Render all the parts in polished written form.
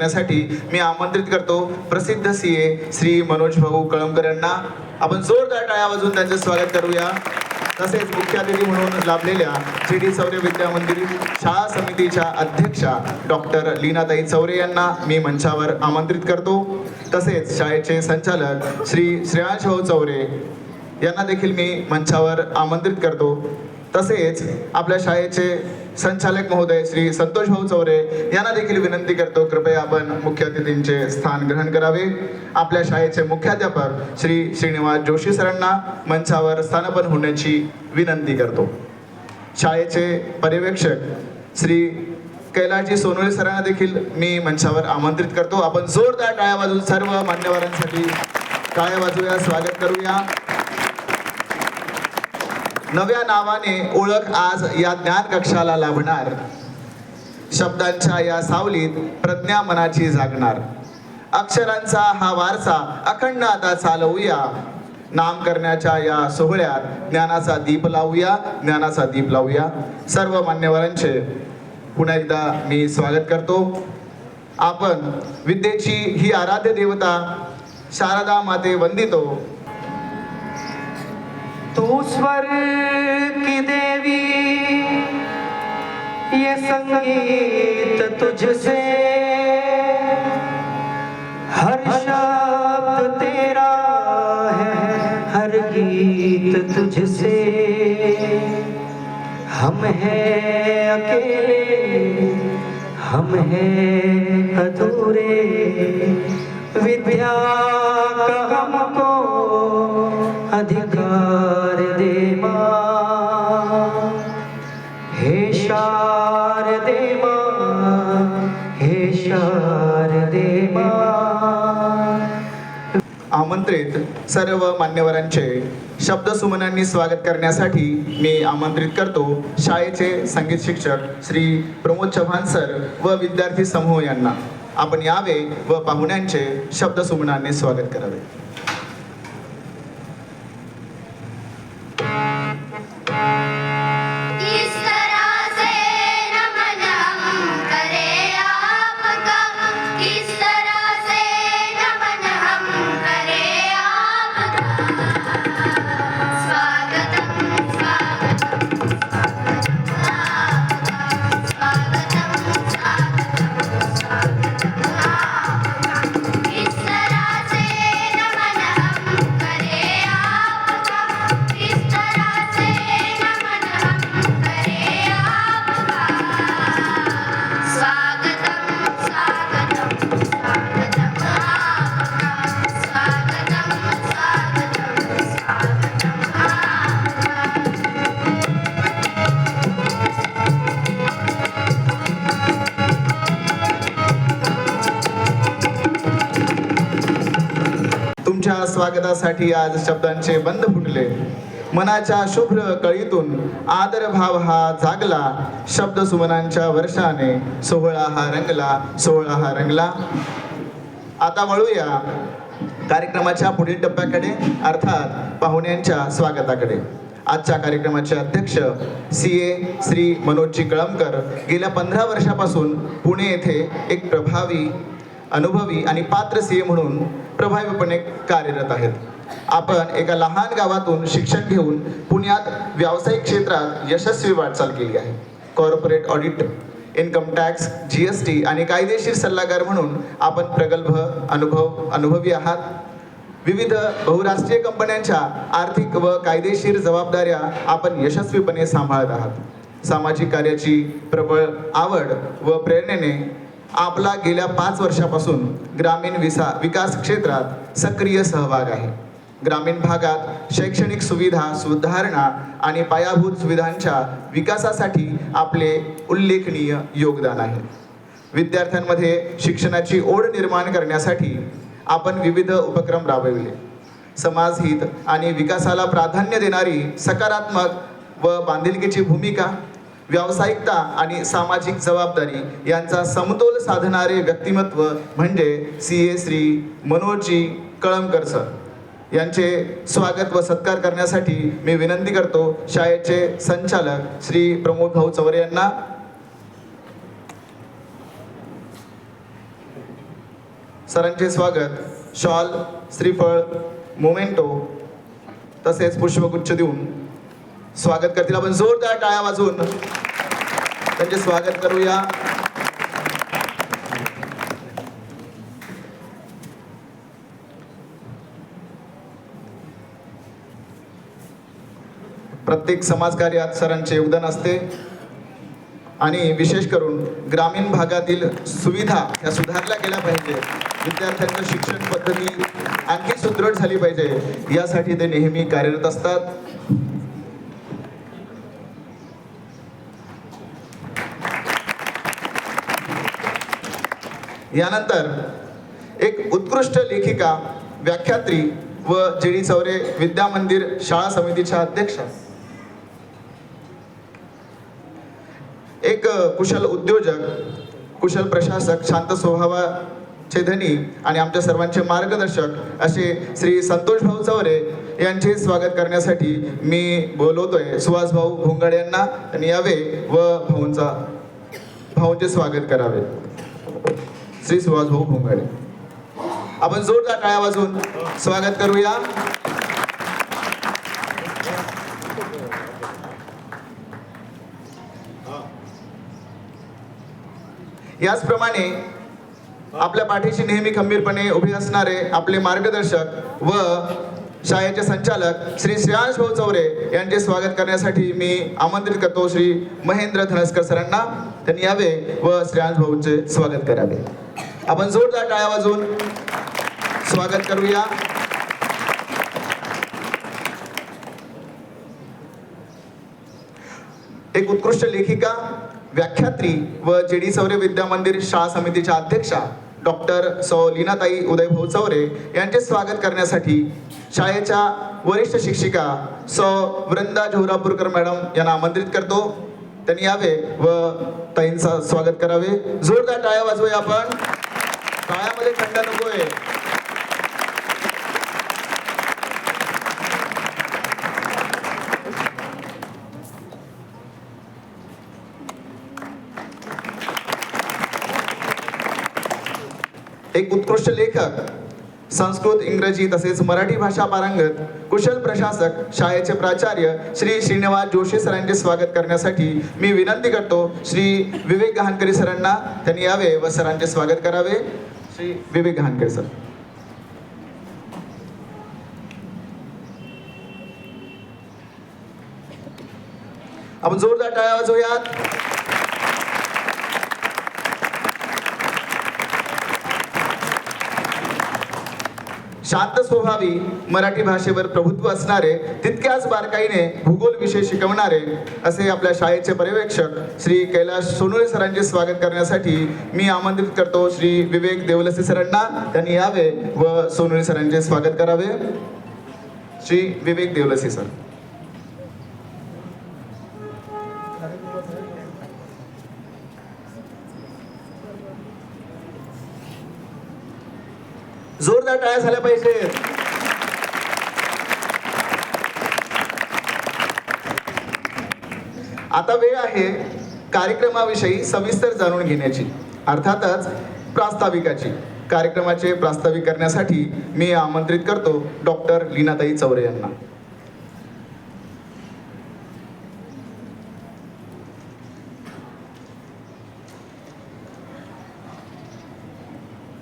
करण्यासाठी मी आमंत्रित करतो प्रसिद्ध सीए श्री मनोज भाऊ कळमकर यांना. आपण जोरदार टाळ्या वाजवून त्यांचे स्वागत करूया. तसेच मुख्य अतिथी म्हणून लाभलेल्या GD चौरे विद्या मंदिर शाळा समितीच्या अध्यक्षा डॉक्टर लीनाताई चौरे यांना मी मंचावर आमंत्रित करतो. तसेच शाळेचे संचालक श्री श्रेयांश भाऊ चौरे यांना देखील मी मंचावर आमंत्रित करतो. तसेच आपल्या शाळेचे संचालक महोदय श्री संतोष भाऊ चौरे यांना देखील विनंती करतो, कृपया आपण मुख्य अतिथींचे स्थान ग्रहण करावे. आपल्या शाळेचे मुख्याध्यापक श्री श्रीनिवास जोशी सरांना मंचावर स्थानापन्न होण्याची विनंती करतो. शाळेचे पर्यवेक्षक श्री कैलासजी सोनवणे सरांना देखील मी मंचावर आमंत्रित करतो. आपण जोरदार टाळ्या वाजवून सर्व मान्यवरांसाठी टाळ्या वाजवूया, स्वागत करूया. नव्या नावाने ओळख आज या ज्ञान कक्षाला लाभणार. शब्दांच्या या सावलीत प्रज्ञा मनाची जागणार. अक्षरांचा हा वारसा अखंड आता चालवूया. नाम करण्याच्या या सोहळ्यात ज्ञानाचा दीप लावूया, ज्ञानाचा दीप लावूया. सर्व मान्यवरांचे पुन्हा एकदा मी स्वागत करतो. आपण विद्येची ही आराध्य देवता शारदा माते वंदितो. तू स्वर की देवी, ये संगीत तुझसे, हर शब्द तेरा है, हर गीत तुझसे. हम हैं अकेले, हम हैं अधूरे, विद्या का हमको अधिकार दे माँ. हे शारदे माँ, हे शारदे माँ. आमंत्रित सर्व मान्यवरांचे शब्दसुमनांनी स्वागत करण्यासाठी मी आमंत्रित करतो शाळेचे संगीत शिक्षक श्री प्रमोद चव्हाण सर व विद्यार्थी समूह यांना. आपण यावे व पाहुण्यांचे शब्दसुमनांनी स्वागत करावे. तुमच्या स्वागतासाठी आज शब्दांचे बंध फुटले. मनाच्या शुभ्र कळीतून आदर भाव हा जागला. शब्द सुमनांच्या वर्षाने सोहळा हा रंगला, सोहळा हा रंगला. आता वळूया कार्यक्रमाच्या पुढील टप्प्याकडे, अर्थात पाहुण्यांच्या स्वागताकडे. आजच्या कार्यक्रमाचे अध्यक्ष सीए श्री मनोजजी कळमकर गेल्या 15 वर्षापासून पुणे येथे एक प्रभावी, अनुभवी आणि पात्र सीए म्हणून प्रभावीपणे कार्यरत आहेत. आपण एका लहान गावातून शिक्षण घेऊन पुण्यात व्यावसायिक क्षेत्रात यशस्वी वाटचाल केली आहे. Corporate audit, income tax, GST आणि कायदेशीर सल्लागार म्हणून आपण प्रगल्भ अनुभवी आहात. विविध बहुराष्ट्रीय कंपन्यांच्या आर्थिक व कायदेशीर जबाबदाऱ्या आपण यशस्वीपणे सांभाळत आहात. सामाजिक कार्याची प्रबळ आवड व प्रेरणेने आपला गेल्या 5 वर्षापासून ग्रामीण विकास क्षेत्रात सक्रिय सहभाग आहे. ग्रामीण भागात शैक्षणिक सुविधा सुधारणा आणि पायाभूत सुविधांच्या विकासासाठी आपले उल्लेखनीय योगदान आहे. विद्यार्थ्यांमध्ये शिक्षणाची ओढ निर्माण करण्यासाठी आपण विविध उपक्रम राबविले. समाजहित आणि विकासाला प्राधान्य देणारी सकारात्मक व बांधिलकीची भूमिका, व्यावसायिकता आणि सामाजिक जबाबदारी यांचा समतोल साधणारे व्यक्तिमत्व म्हणजे सीए श्री मनोजजी कळमकर सर. यांचे स्वागत व सत्कार करण्यासाठी मी विनंती करतो शाळेचे संचालक श्री प्रमोद भाऊ चौरे यांना. सरांचे स्वागत शॉल, श्रीफळ, मोमेंटो तसेच पुष्पगुच्छ देऊन स्वागत करतील. आपण जोरदार टाळ्या वाजवून त्यांचे स्वागत करूया. प्रत्येक समाजकार्यात सरांचे योगदान असते आणि विशेष करून ग्रामीण भागातील सुविधा ह्या सुधारल्या गेल्या पाहिजे. विद्यार्थ्यांचं शिक्षण पद्धती आणखी सुदृढ झाली पाहिजे यासाठी ते नेहमी कार्यरत असतात. यानंतर एक उत्कृष्ट लेखिका, व्याख्यात्री व JD चौरे विद्या मंदिर शाळा समितीच्या अध्यक्षा, एक कुशल उद्योजक, कुशल प्रशासक, शांत स्वभावाचे धनी आणि आमच्या सर्वांचे मार्गदर्शक असे श्री संतोष भाऊ चौरे यांचे स्वागत करण्यासाठी मी बोलवतोय सुहास भाऊ भोंगाडे यांना. आणि यावे व भाऊंचे स्वागत करावे. श्री सुहास भाऊ भोंगाडे, आपण जोरदार टाळ्या वाजवून स्वागत करूया. याचप्रमाणे आपल्या पाठीशी नेहमी खंबीरपणे उभे असणारे आपले मार्गदर्शक व शाळेचे संचालक श्री श्रेयांश भाऊ चौरे यांचे स्वागत करण्यासाठी मी आमंत्रित करतो श्री महेंद्र धनस्कर सरांना. त्यांनी यावे व श्रेयांश भाऊंचे स्वागत करावे. आपण जोरदार टाळ्या वाजवून स्वागत करूया. एक उत्कृष्ट लेखिका, व्याख्यात्री व JD चौरे विद्या मंदिर शाळा समितीच्या अध्यक्षा डॉक्टर सौ लीनाताई उदयभाऊ चौरे यांचे स्वागत करण्यासाठी शाळेच्या वरिष्ठ शिक्षिका सौ वृंदा जोहरापूरकर मॅडम यांना आमंत्रित करतो. त्यांनी यावे व ताईंचं स्वागत करावे. जोरदार टाळ्या वाजवूया आपण. टाळ्यामध्ये खंड नकोय. एक उत्कृष्ट लेखक, संस्कृत, इंग्रजी तसेच मराठी भाषा पारंगत, कुशल प्रशासक, शाळेचे प्राचार्य श्री श्रीनिवास जोशी सरांचे स्वागत करण्यासाठी मी विनंती करतो श्री विवेक गहाणकरी सरांना. त्यांनी यावे व सरांचे स्वागत करावे. श्री विवेक गहाणकरी सर. आपण जोरदार टाळ्या वाजवूयात. शांत स्वभावी, मराठी भाषेवर प्रभुत्व असणारे, तितक्याच बारकाईने भूगोल विषय शिकवणारे असे आपल्या शाळेचे पर्यवेक्षक श्री कैलाश सोनुळे सरांचे स्वागत करण्यासाठी मी आमंत्रित करतो श्री विवेक देवलसे सरांना. त्यांनी यावे व सोनुळे सरांचे स्वागत करावे. श्री विवेक देवलसे सर. जोरदार टाळ्या झाल्या पाहिजेत. आता वेळ आहे कार्यक्रमाविषयी सविस्तर जाणून घेण्याची, अर्थातच प्रास्ताविकाची. कार्यक्रमाचे प्रास्ताविक करण्यासाठी मी आमंत्रित करतो डॉक्टर लीनाताई चौरे यांना.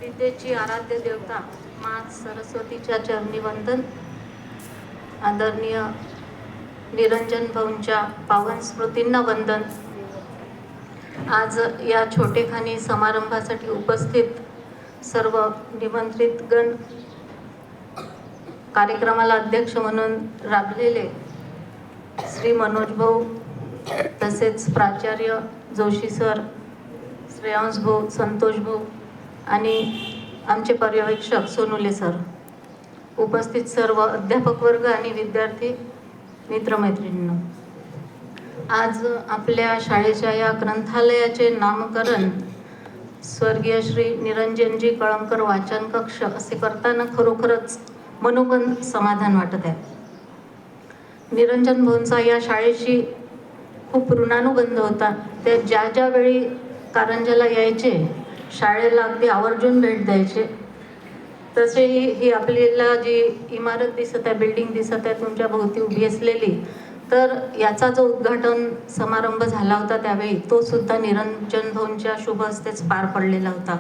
विद्येची आराध्य देवता माँ सरस्वतीच्या चरणी वंदन. आदरणीय निरंजन भाऊंच्या पावन स्मृतींना वंदन. आज या छोटेखानी समारंभासाठी उपस्थित सर्व निमंत्रित गण, कार्यक्रमाला अध्यक्ष म्हणून राबलेले श्री मनोज भाऊ, तसेच प्राचार्य जोशी सर, श्रेयांश भाऊ, संतोष भाऊ आणि आमचे पर्यवेक्षक सोनुले सर, उपस्थित सर्व अध्यापक वर्ग आणि विद्यार्थी मित्रमैत्रिणींनो, आज आपल्या शाळेच्या या ग्रंथालयाचे नामकरण स्वर्गीय श्री निरंजनजी कळमकर वाचन कक्ष असे करताना खरोखरच मनोगत समाधान वाटत आहे. निरंजन भाऊंचा या शाळेशी खूप ऋणानुबंध होता. ते ज्या ज्या वेळी कारंजाला यायचे, शाळेला अगदी आवर्जून भेट द्यायचे तसे ही आपल्याला जी इमारत दिसत आहे, बिल्डिंग दिसत आहे तुमच्या भोवती उभी असलेली, तर याचा जो उद्घाटन समारंभ झाला होता त्यावेळी तो सुद्धा निरंजन भाऊंच्या शुभ हस्तेच पार पडलेला होता.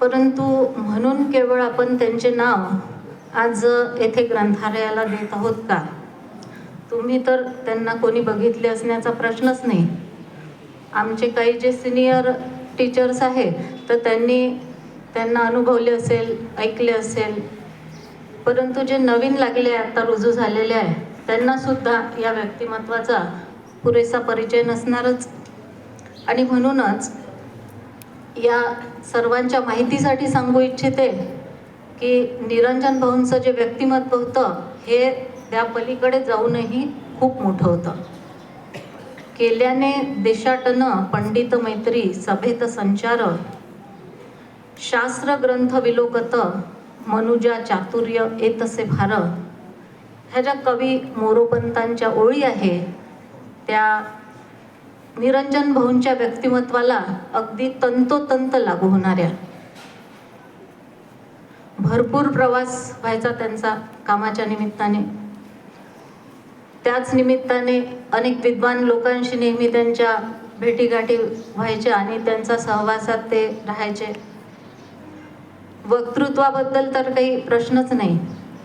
परंतु म्हणून केवळ आपण त्यांचे नाव आज येथे ग्रंथालयाला देत आहोत का? तुम्ही तर त्यांना कोणी बघितले असण्याचा प्रश्नच नाही. आमचे काही जे सिनियर टीचर्स आहेत तर त्यांना अनुभवले असेल, ऐकले असेल, परंतु जे नवीन लागले आता रुजू झालेले आहे त्यांना सुद्धा या व्यक्तिमत्वाचा पुरेसा परिचय नसणारच. आणि म्हणूनच या सर्वांच्या माहितीसाठी सांगू इच्छिते की निरंजन भाऊंचं जे व्यक्तिमत्व होतं हे त्या पलीकडे जाऊनही खूप मोठं होतं. केल्याने देशाटन पंडित मैत्री सभेत संचार, शास्त्र ग्रंथ विलोकत मनुजा चातुर्य येतसे भार. ह्या ज्या कवी मोरोपंतांच्या ओळी आहे त्या निरंजन भाऊंच्या व्यक्तिमत्वाला अगदी तंतोतंत लागू होणाऱ्या. भरपूर प्रवास व्हायचा त्यांचा कामाच्या निमित्ताने. त्याच निमित्ताने अनेक विद्वान लोकांशी नेहमी त्यांच्या भेटीगाठी व्हायच्या आणि त्यांचा सहवासात ते राहायचे. वक्तृत्वाबद्दल तर काही प्रश्नच नाही.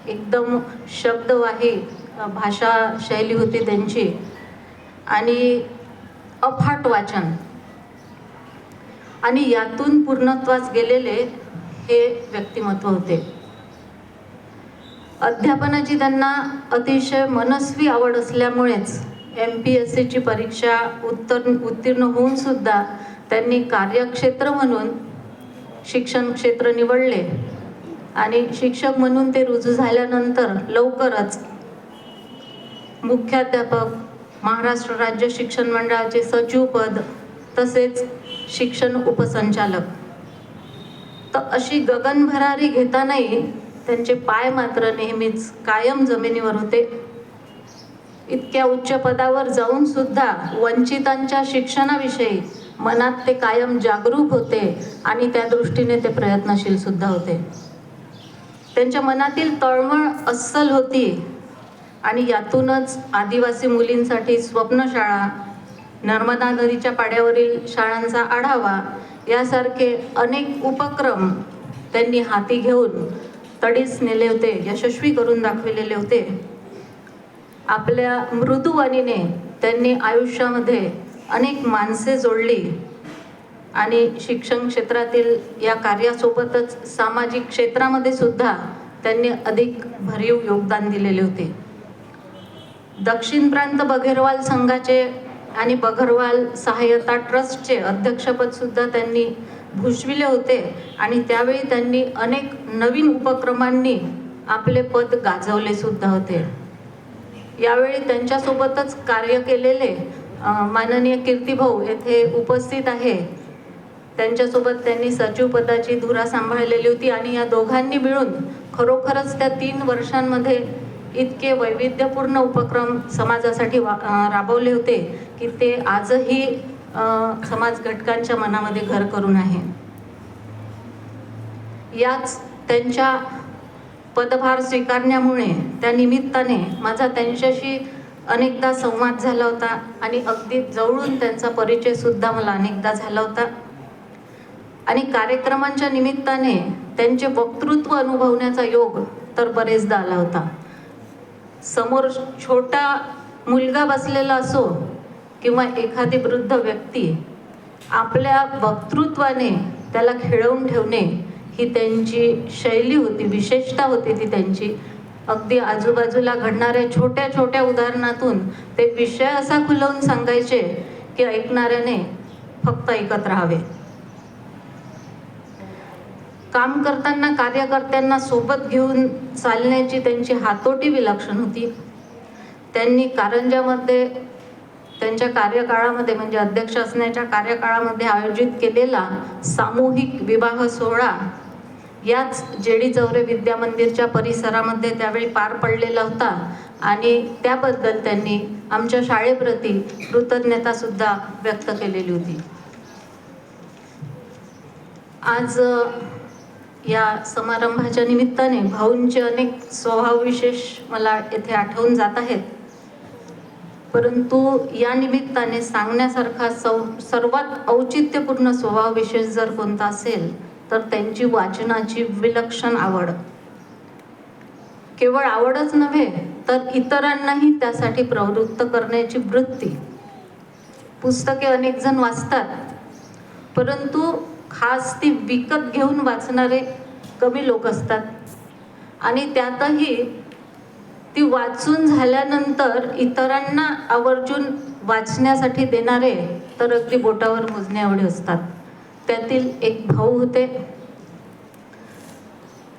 एकदम शब्दवाही भाषा शैली होती त्यांची आणि अफाट वाचन आणि यातून पूर्णत्वास गेलेले हे व्यक्तिमत्व होते. अध्यापनाची त्यांना अतिशय मनस्वी आवड असल्यामुळेच MPSCची परीक्षा उत्तीर्ण होऊन सुद्धा त्यांनी कार्यक्षेत्र म्हणून शिक्षण क्षेत्र निवडले आणि शिक्षक म्हणून ते रुजू झाल्यानंतर लवकरच मुख्याध्यापक, महाराष्ट्र राज्य शिक्षण मंडळाचे सचिवपद तसेच शिक्षण उपसंचालक. तर अशी गगनभरारी घेतानाही त्यांचे पाय मात्र नेहमीच कायम जमिनीवर होते. इतक्या उच्च पदावर जाऊन सुद्धा वंचितांच्या शिक्षणाविषयी मनात ते कायम जागरूक होते आणि त्या दृष्टीने ते प्रयत्नशील सुद्धा होते. त्यांच्या मनातील तळमळ अस्सल होती आणि यातूनच आदिवासी मुलींसाठी स्वप्नशाळा, नर्मदा नदीच्या पाड्यावरील शाळांचा आढावा यासारखे अनेक उपक्रम त्यांनी हाती घेऊन तडीस नेले होते, यशस्वी करून दाखविलेले होते. आपल्या मृदुवाणीने त्यांनी आयुष्यामध्ये अनेक माणसे जोडली आणि शिक्षण क्षेत्रातील या कार्यासोबतच सामाजिक क्षेत्रामध्ये सुद्धा त्यांनी अधिक भरीव योगदान दिलेले होते. दक्षिण प्रांत बघेरवाल संघाचे आणि बघरवाल सहाय्यता ट्रस्टचे अध्यक्षपद सुद्धा त्यांनी भूषविले होते आणि त्यावेळी त्यांनी अनेक नवीन उपक्रमांनी आपले पद गाजवले सुद्धा होते. यावेळी त्यांच्यासोबतच कार्य केलेले माननीय कीर्तिभाऊ येथे उपस्थित आहे. त्यांच्यासोबत त्यांनी सचिव पदाची धुरा सांभाळलेली होती आणि या दोघांनी मिळून खरोखरच त्या 3 वर्षांमध्ये इतके वैविध्यपूर्ण उपक्रम समाजासाठी राबवले होते की ते आजही समाज घटकांच्या मनामध्ये घर करून आहे. याच त्यांच्या पदभार स्वीकारण्यामुळे त्या निमित्ताने माझा त्यांच्याशी अनेकदा संवाद झाला होता आणि अगदी जवळून त्यांचा परिचय सुद्धा मला अनेकदा झाला होता. आणि कार्यक्रमांच्या निमित्ताने त्यांचे वक्तृत्व अनुभवण्याचा योग तर बरेचदा आला होता. समोर छोटा मुलगा बसलेला असो किंवा एखादी वृद्ध व्यक्ती, आपल्या वक्तृत्वाने त्याला खिळवून ठेवणे ही त्यांची शैली होती, विशेषता होती ती त्यांची. अगदी आजूबाजूला घडणाऱ्या छोट्या छोट्या उदाहरणातून ते विषय असा खुलवून सांगायचे की ऐकणाऱ्याने फक्त ऐकत राहावे. काम करताना कार्यकर्त्यांना सोबत घेऊन चालण्याची त्यांची हातोटी विलक्षण होती. त्यांनी कारंजामध्ये त्यांच्या कार्यकाळामध्ये म्हणजे अध्यक्ष असण्याच्या कार्यकाळामध्ये आयोजित केलेला सामूहिक विवाह सोहळा याच JD चौरे विद्या मंदिरच्या परिसरामध्ये त्यावेळी पार पडलेला होता आणि त्याबद्दल त्यांनी आमच्या शाळेप्रती कृतज्ञता सुद्धा व्यक्त केलेली होती. आज या समारंभाच्या निमित्ताने भाऊंचे अनेक स्वभाव विशेष मला येथे आठवून जात आहेत, परंतु या निमित्ताने सांगण्यासारखा सर्वात औचित्यपूर्ण स्वभाव विशेष जर कोणता असेल तर त्यांची वाचनाची विलक्षण आवड. केवळ आवडच नव्हे तर इतरांनाही त्यासाठी प्रवृत्त करण्याची वृत्ती. पुस्तके अनेक जण वाचतात, परंतु खास ती विकत घेऊन वाचणारे कमी लोक असतात आणि त्यातही ती वाचून झाल्यानंतर इतरांना आवर्जून वाचण्यासाठी देणारे तर अगदी बोटावर मोजण्या एवढे असतात. त्यातील एक भाऊ होते,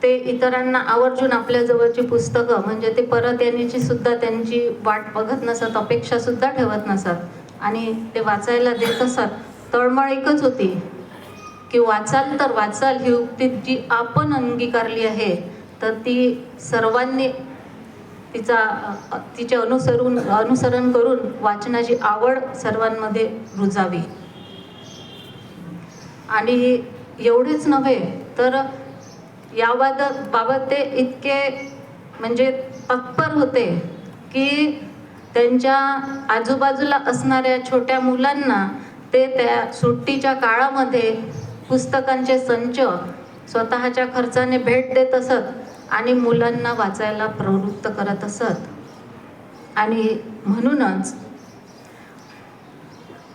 ते इतरांना आवर्जून आपल्या जवळची पुस्तकं म्हणजे ते परत येण्याची सुद्धा त्यांची वाट बघत नसत, अपेक्षा सुद्धा ठेवत नसत आणि ते वाचायला देत असत. तळमळ एकच होती की वाचाल तर वाचाल ही उक्ती जी आपण अंगीकारली आहे तर ती सर्वांनी तिचे अनुसरण करून वाचनाची आवड सर्वांमध्ये रुजावी. आणि एवढेच नव्हे तर याबाबत ते इतके म्हणजे तत्पर होते की त्यांच्या आजूबाजूला असणाऱ्या छोट्या मुलांना ते त्या सुट्टीच्या काळामध्ये पुस्तकांचे संच स्वतःच्या खर्चाने भेट देत असत आणि मुलांना वाचायला प्रवृत्त करत असत. आणि म्हणूनच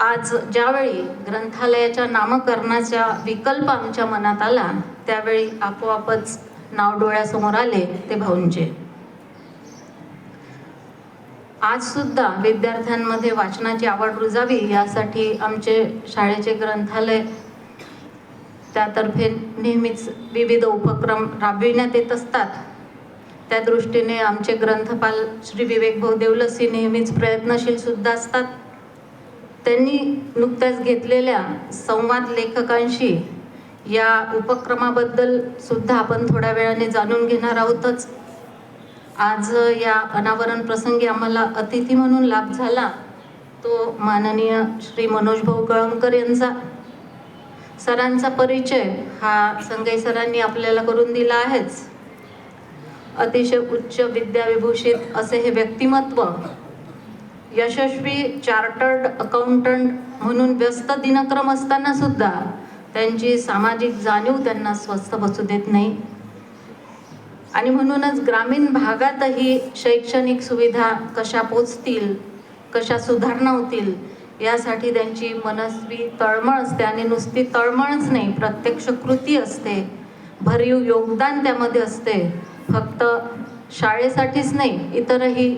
आज ज्यावेळी ग्रंथालयाच्या नामकरणाचा विकल्प आमच्या मनात आला त्यावेळी आपोआपच नाव डोळ्यासमोर आले ते भाऊंचे. आज सुद्धा विद्यार्थ्यांमध्ये वाचनाची आवड रुजावी यासाठी आमचे शाळेचे ग्रंथालय त्यातर्फे नेहमीच विविध उपक्रम राबविण्यात येत असतात. त्या दृष्टीने आमचे ग्रंथपाल श्री विवेक भाऊ देवलसी नेहमीच प्रयत्नशील सुद्धा असतात. त्यांनी नुकत्याच घेतलेल्या संवाद लेखकांशी या उपक्रमाबद्दल सुद्धा आपण थोड्या वेळाने जाणून घेणार आहोतच. आज या अनावरण प्रसंगी आम्हाला अतिथी म्हणून लाभ झाला तो माननीय श्री मनोज भाऊ कळमकर यांचा. सरांचा परिचय हा संगई सरांनी आपल्याला करून दिला आहेच. अतिशय उच्च विद्याविभूषित असे हे व्यक्तिमत्व, यशस्वी चार्टर्ड अकाउंटंट म्हणून व्यस्त दिनक्रम असताना सुद्धा त्यांची सामाजिक जाणीव त्यांना स्वस्थ बसू देत नाही. आणि म्हणूनच ग्रामीण भागातही शैक्षणिक सुविधा कशा पोचतील, कशा सुधारणा होतील यासाठी त्यांची मनस्वी तळमळ असते. आणि नुसती तळमळच नाही, प्रत्यक्ष कृती असते, भरीव योगदान त्यामध्ये असते. फक्त शाळेसाठीच नाही, इतरही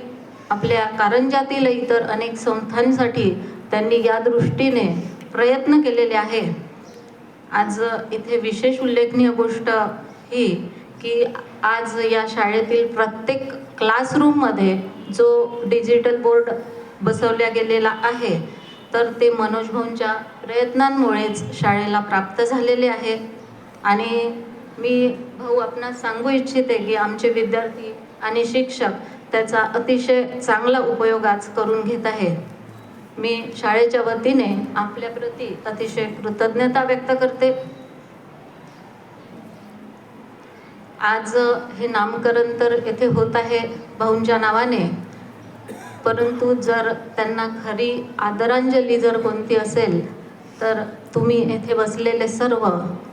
आपल्या कारंजातील इतर अनेक संस्थांसाठी त्यांनी या दृष्टीने प्रयत्न केलेले आहे. आज इथे विशेष उल्लेखनीय गोष्ट ही की आज या शाळेतील प्रत्येक क्लासरूममध्ये जो डिजिटल बोर्ड बसवल्या गेलेला आहे तर ते मनोज भाऊंच्या प्रयत्नांमुळेच शाळेला प्राप्त झालेले आहे. आणि मी भाऊ आपणास सांगू इच्छिते की आमचे विद्यार्थी आणि शिक्षक त्याचा अतिशय चांगला उपयोग आज करून घेत आहे. मी शाळेच्या वतीने आपल्याप्रती अतिशय कृतज्ञता व्यक्त करते. आज हे नामकरण तर येथे होत आहे भाऊंच्या नावाने, परंतु जर त्यांना खरी आदरांजली जर कोणती असेल तर तुम्ही येथे बसलेले सर्व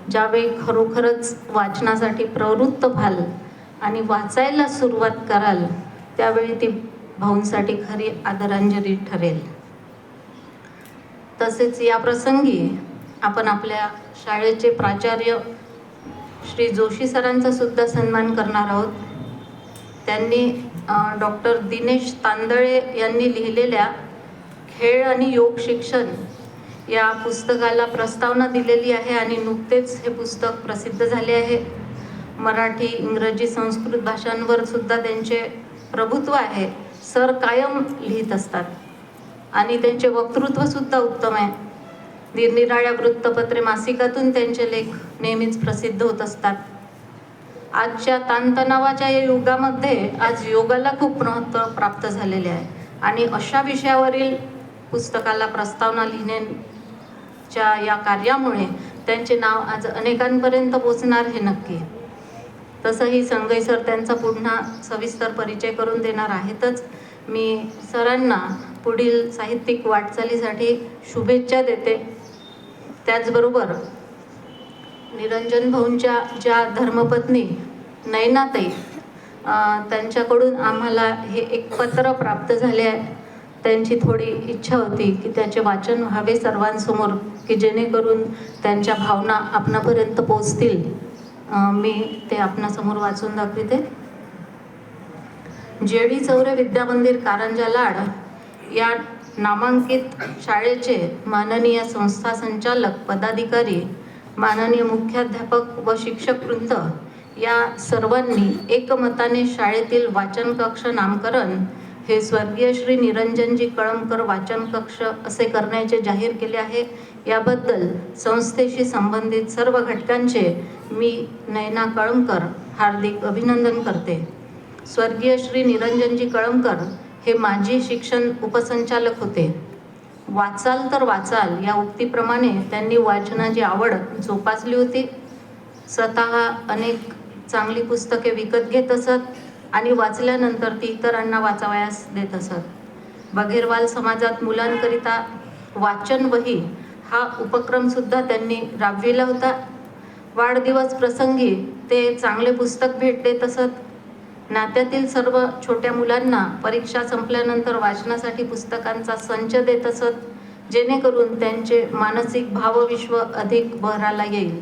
ज्यावेळी खरोखरच वाचनासाठी प्रवृत्त व्हाल आणि वाचायला सुरुवात कराल त्यावेळी ती भाऊंसाठी खरी आदरांजली ठरेल. तसेच या प्रसंगी आपण आपल्या शाळेचे प्राचार्य श्री जोशी सरांचा सुद्धा सन्मान करणार आहोत. त्यांनी डॉक्टर दिनेश तांदळे यांनी लिहिलेल्या खेळ आणि योग शिक्षण या पुस्तकाला प्रस्तावना दिलेली आहे आणि नुकतेच हे पुस्तक प्रसिद्ध झाले आहे. मराठी, इंग्रजी, संस्कृत भाषांवर सुद्धा त्यांचे प्रभुत्व आहे. सर कायम लिहित असतात आणि त्यांचे वक्तृत्व सुद्धा उत्तम आहे. निरनिराळ्या वृत्तपत्रे, मासिकातून त्यांचे लेख नेहमीच प्रसिद्ध होत असतात. आजच्या ताणतणावाच्या या युगामध्ये आज योगाला खूप महत्त्व प्राप्त झालेले आहे आणि अशा विषयावरील पुस्तकाला प्रस्तावना लिहिण्याच्या या कार्यामुळे त्यांचे नाव आज अनेकांपर्यंत पोचणार हे नक्की. तसंही संगई सर त्यांचा पुन्हा सविस्तर परिचय करून देणार आहेतच. मी सरांना पुढील साहित्यिक वाटचालीसाठी शुभेच्छा देते. त्याचबरोबर निरंजन भाऊंच्या ज्या धर्मपत्नी नयनाताई, त्यांच्याकडून आम्हाला हे एक पत्र प्राप्त झाले आहे. त्यांची थोडी इच्छा होती की त्याचे वाचन व्हावे सर्वांसमोर, की जेणेकरून त्यांच्या भावना आपणापर्यंत पोचतील. मी ते आपणासमोर वाचून दाखवते. जेडी चौरे विद्यामंदिर कारंजा लाड या नामांकित शाळेचे माननीय संस्था संचालक, पदाधिकारी, माननीय मुख्याध्यापक व शिक्षकवृंद या सर्वांनी एकमताने शाळेतील वाचन कक्ष नामकरण हे स्वर्गीय श्री निरंजनजी कळमकर वाचन कक्ष असे करण्याचे जाहीर केले आहे. याबद्दल संस्थेशी संबंधित सर्व घटकांचे मी नयना कळमकर हार्दिक अभिनंदन करते. स्वर्गीय श्री निरंजनजी कळमकर हे माजी शिक्षण उपसंचालक होते. वाचाल तर वाचाल या उक्तीप्रमाणे त्यांनी वाचनाची आवड जोपासली होती. स्वतः अनेक चांगली पुस्तके विकत घेत असत आणि वाचल्यानंतर ती इतरांना वाचावयास देत असत. बघेरवाल समाजात मुलांकरिता वाचन वही हा उपक्रमसुद्धा त्यांनी राबविला होता. वाढदिवस प्रसंगी ते चांगले पुस्तक भेट देत असत. नात्यातील सर्व छोट्या मुलांना परीक्षा संपल्यानंतर वाचनासाठी पुस्तकांचा संच देत असत, जेणेकरून त्यांचे मानसिक भावविश्व अधिक बहराला येईल.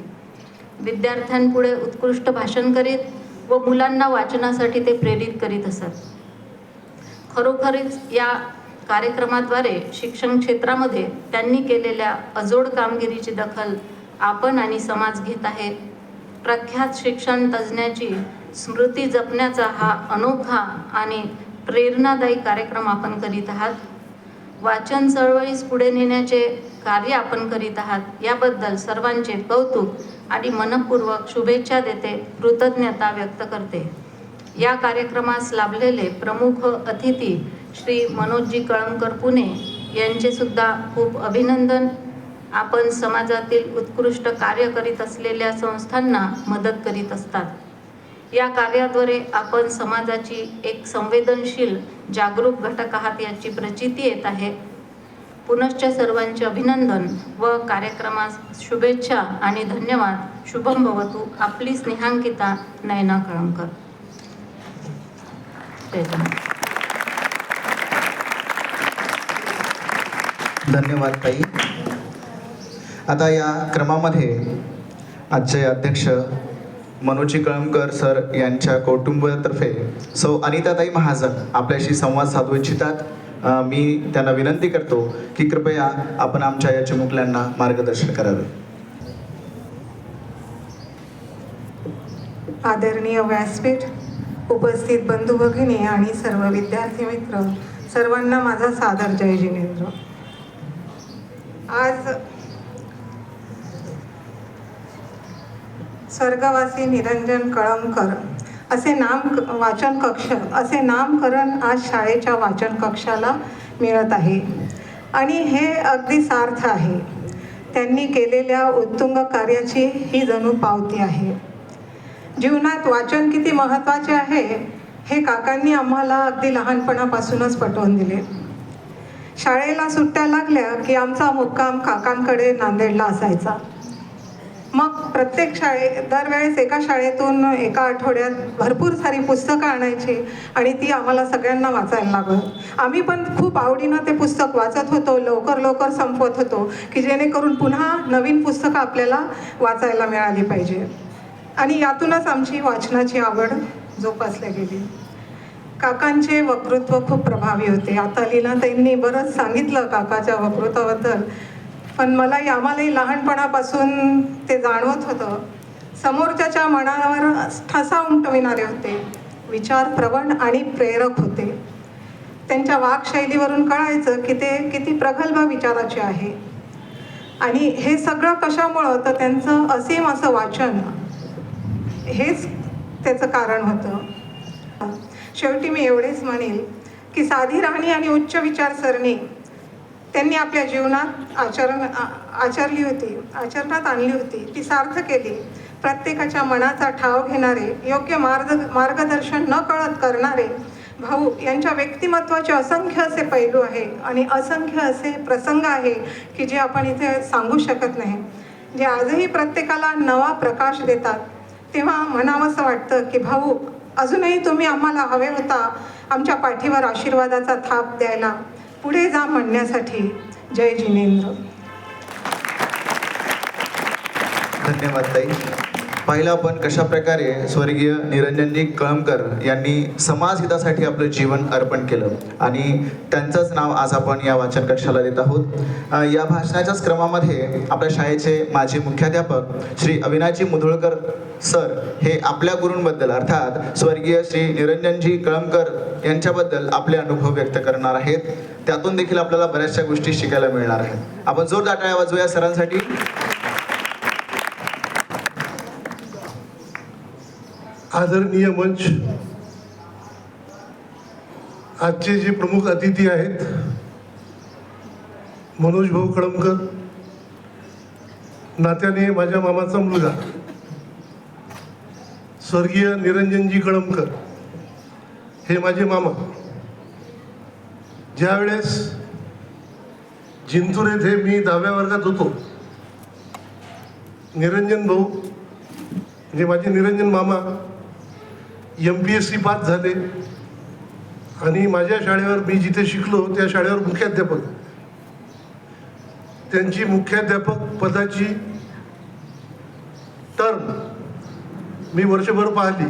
विद्यार्थ्यांपुढे उत्कृष्ट भाषण करीत व मुलांना वाचनासाठी ते प्रेरित करीत असत. खरोखरीच या कार्यक्रमाद्वारे शिक्षण क्षेत्रामध्ये त्यांनी केलेल्या अजोड कामगिरीची दखल आपण आणि समाज घेत आहे. प्रख्यात शिक्षण तज्ज्ञाची स्मृती जपण्याचा हा अनोखा आणि प्रेरणादायी कार्यक्रम आपण करीत आहात. वाचन चळवळीस पुढे नेण्याचे कार्य आपण करीत आहात. याबद्दल सर्वांचे कौतुक आणि मनपूर्वक शुभेच्छा देते, कृतज्ञता व्यक्त करते. या कार्यक्रमास लाभलेले प्रमुख अतिथी श्री मनोजजी कळमकर पुणे यांचे सुद्धा खूप अभिनंदन. आपण समाजातील उत्कृष्ट कार्य करीत असलेल्या संस्थांना मदत करीत असतात. या कार्याद्वारे आपण समाजाची एक संवेदनशील जागरूक घटक आहात याची प्रचिती येत आहे. पुनश्च सर्वांचे अभिनंदन व कार्यक्रमास शुभेच्छा आणि धन्यवाद. शुभम भवतु. आपली स्नेहांकिता नयना कळमकर. धन्यवाद ताई. आता या क्रमामध्ये आजचे अध्यक्ष मनोजी कळमकर सर यांच्या कौटुंबातर्फे सौ अनिताताई महाजन आपल्याशी संवाद साधू इच्छितात. मी त्यांना विनंती करतो की कृपया आपण आमच्या या चिमुकल्यांना मार्गदर्शन करावे. आदरणीय व्यासपीठ, उपस्थित बंधू भगिनी आणि सर्व विद्यार्थी मित्र, सर्वांना माझा सादर जय जिनेंद्र. आज स्वर्गवासी निरंजन कळमकर असे वाचन कक्ष असे नामकरण आज शाळेच्या वाचन कक्षाला मिळत आहे आणि हे अगदी सार्थ आहे. त्यांनी केलेल्या उत्तुंग कार्याची ही जणू पावती आहे. जीवनात वाचन किती महत्त्वाचे आहे हे काकांनी आम्हाला अगदी लहानपणापासूनच पटवून दिले. शाळेला सुट्ट्या लागल्या की आमचा मुक्काम काकांकडे नांदेडला असायचा. मग प्रत्येक दरवेळेस एका शाळेतून एका आठवड्यात भरपूर सारी पुस्तकं आणायची आणि ती आम्हाला सगळ्यांना वाचायला लागत. आम्ही पण खूप आवडीनं ते पुस्तक वाचत होतो, लवकर संपवत होतो की जेणेकरून पुन्हा नवीन पुस्तकं आपल्याला वाचायला मिळाली पाहिजे. आणि यातूनच आमची वाचनाची आवड जोपासल्या गेली. काकांचे वक्तृत्व खूप प्रभावी होते. आता लीनाताईंनी बरंच सांगितलं काकाच्या वक्तृत्वाबद्दल, पण आम्हालाही लहानपणापासून ते जाणवत होतं. समोरच्याच्या मनावर ठसा उमटविणारे होते, विचारप्रवण आणि प्रेरक होते. त्यांच्या वाक्शैलीवरून कळायचं की ते किती प्रगल्भ विचाराचे आहे. आणि हे सगळं कशामुळं, तर त्यांचं असीम असं वाचन हेच त्याचं कारण होतं. शेवटी मी एवढेच म्हणेल की साधी राहणी आणि उच्च विचारसरणी त्यांनी आपल्या जीवनात आचरणात आणली होती, ती सार्थ केली. प्रत्येकाच्या मनाचा ठाव घेणारे, योग्य मार्गदर्शन न कळत करणारे भाऊ यांच्या व्यक्तिमत्वाचे असंख्य असे पैलू आहे आणि असंख्य असे प्रसंग आहे की जे आपण इथे सांगू शकत नाही, जे आजही प्रत्येकाला नवा प्रकाश देतात. तेव्हा म्हणावंसं वाटतं की भाऊ, अजूनही तुम्ही आम्हाला हवे होता आमच्या पाठीवर आशीर्वादाचा थाप द्यायला, पुढे जा म्हणण्यासाठी. जय जिनेंद्र. धन्यवाद ताई. पाहिलं आपण कशा प्रकारे स्वर्गीय निरंजनजी कळमकर यांनी समाजहितासाठी आपलं जीवन अर्पण केलं आणि त्यांचंच नाव आज आपण या वाचन कक्षाला देत आहोत. या भाषणाच्याच क्रमामध्ये आपल्या शाळेचे माजी मुख्याध्यापक श्री अविनाशजी मुधोळकर सर हे आपल्या गुरूंबद्दल अर्थात स्वर्गीय श्री निरंजनजी कळमकर यांच्याबद्दल आपले अनुभव व्यक्त करणार आहेत. त्यातून देखील आपल्याला बऱ्याचशा गोष्टी शिकायला मिळणार आहेत. आपण जोरदार टाळ्या वाजवूया सरांसाठी. आदरणीय मंच, आजचे जे प्रमुख अतिथी आहेत, मनोज भाऊ कळमकर, नात्याने माझ्या मामाचा मुलगा स्वर्गीय निरंजनजी कळमकर हे माझे मामा. ज्यावेळेस जिंतूर येथे मी 10व्या वर्गात होतो, निरंजन भाऊ म्हणजे माझे निरंजन मामा MPSC पास झाले आणि माझ्या शाळेवर, मी जिथे शिकलो त्या शाळेवर मुख्याध्यापक. त्यांची मुख्याध्यापक पदाची टर्म मी वर्षभर पाहिली.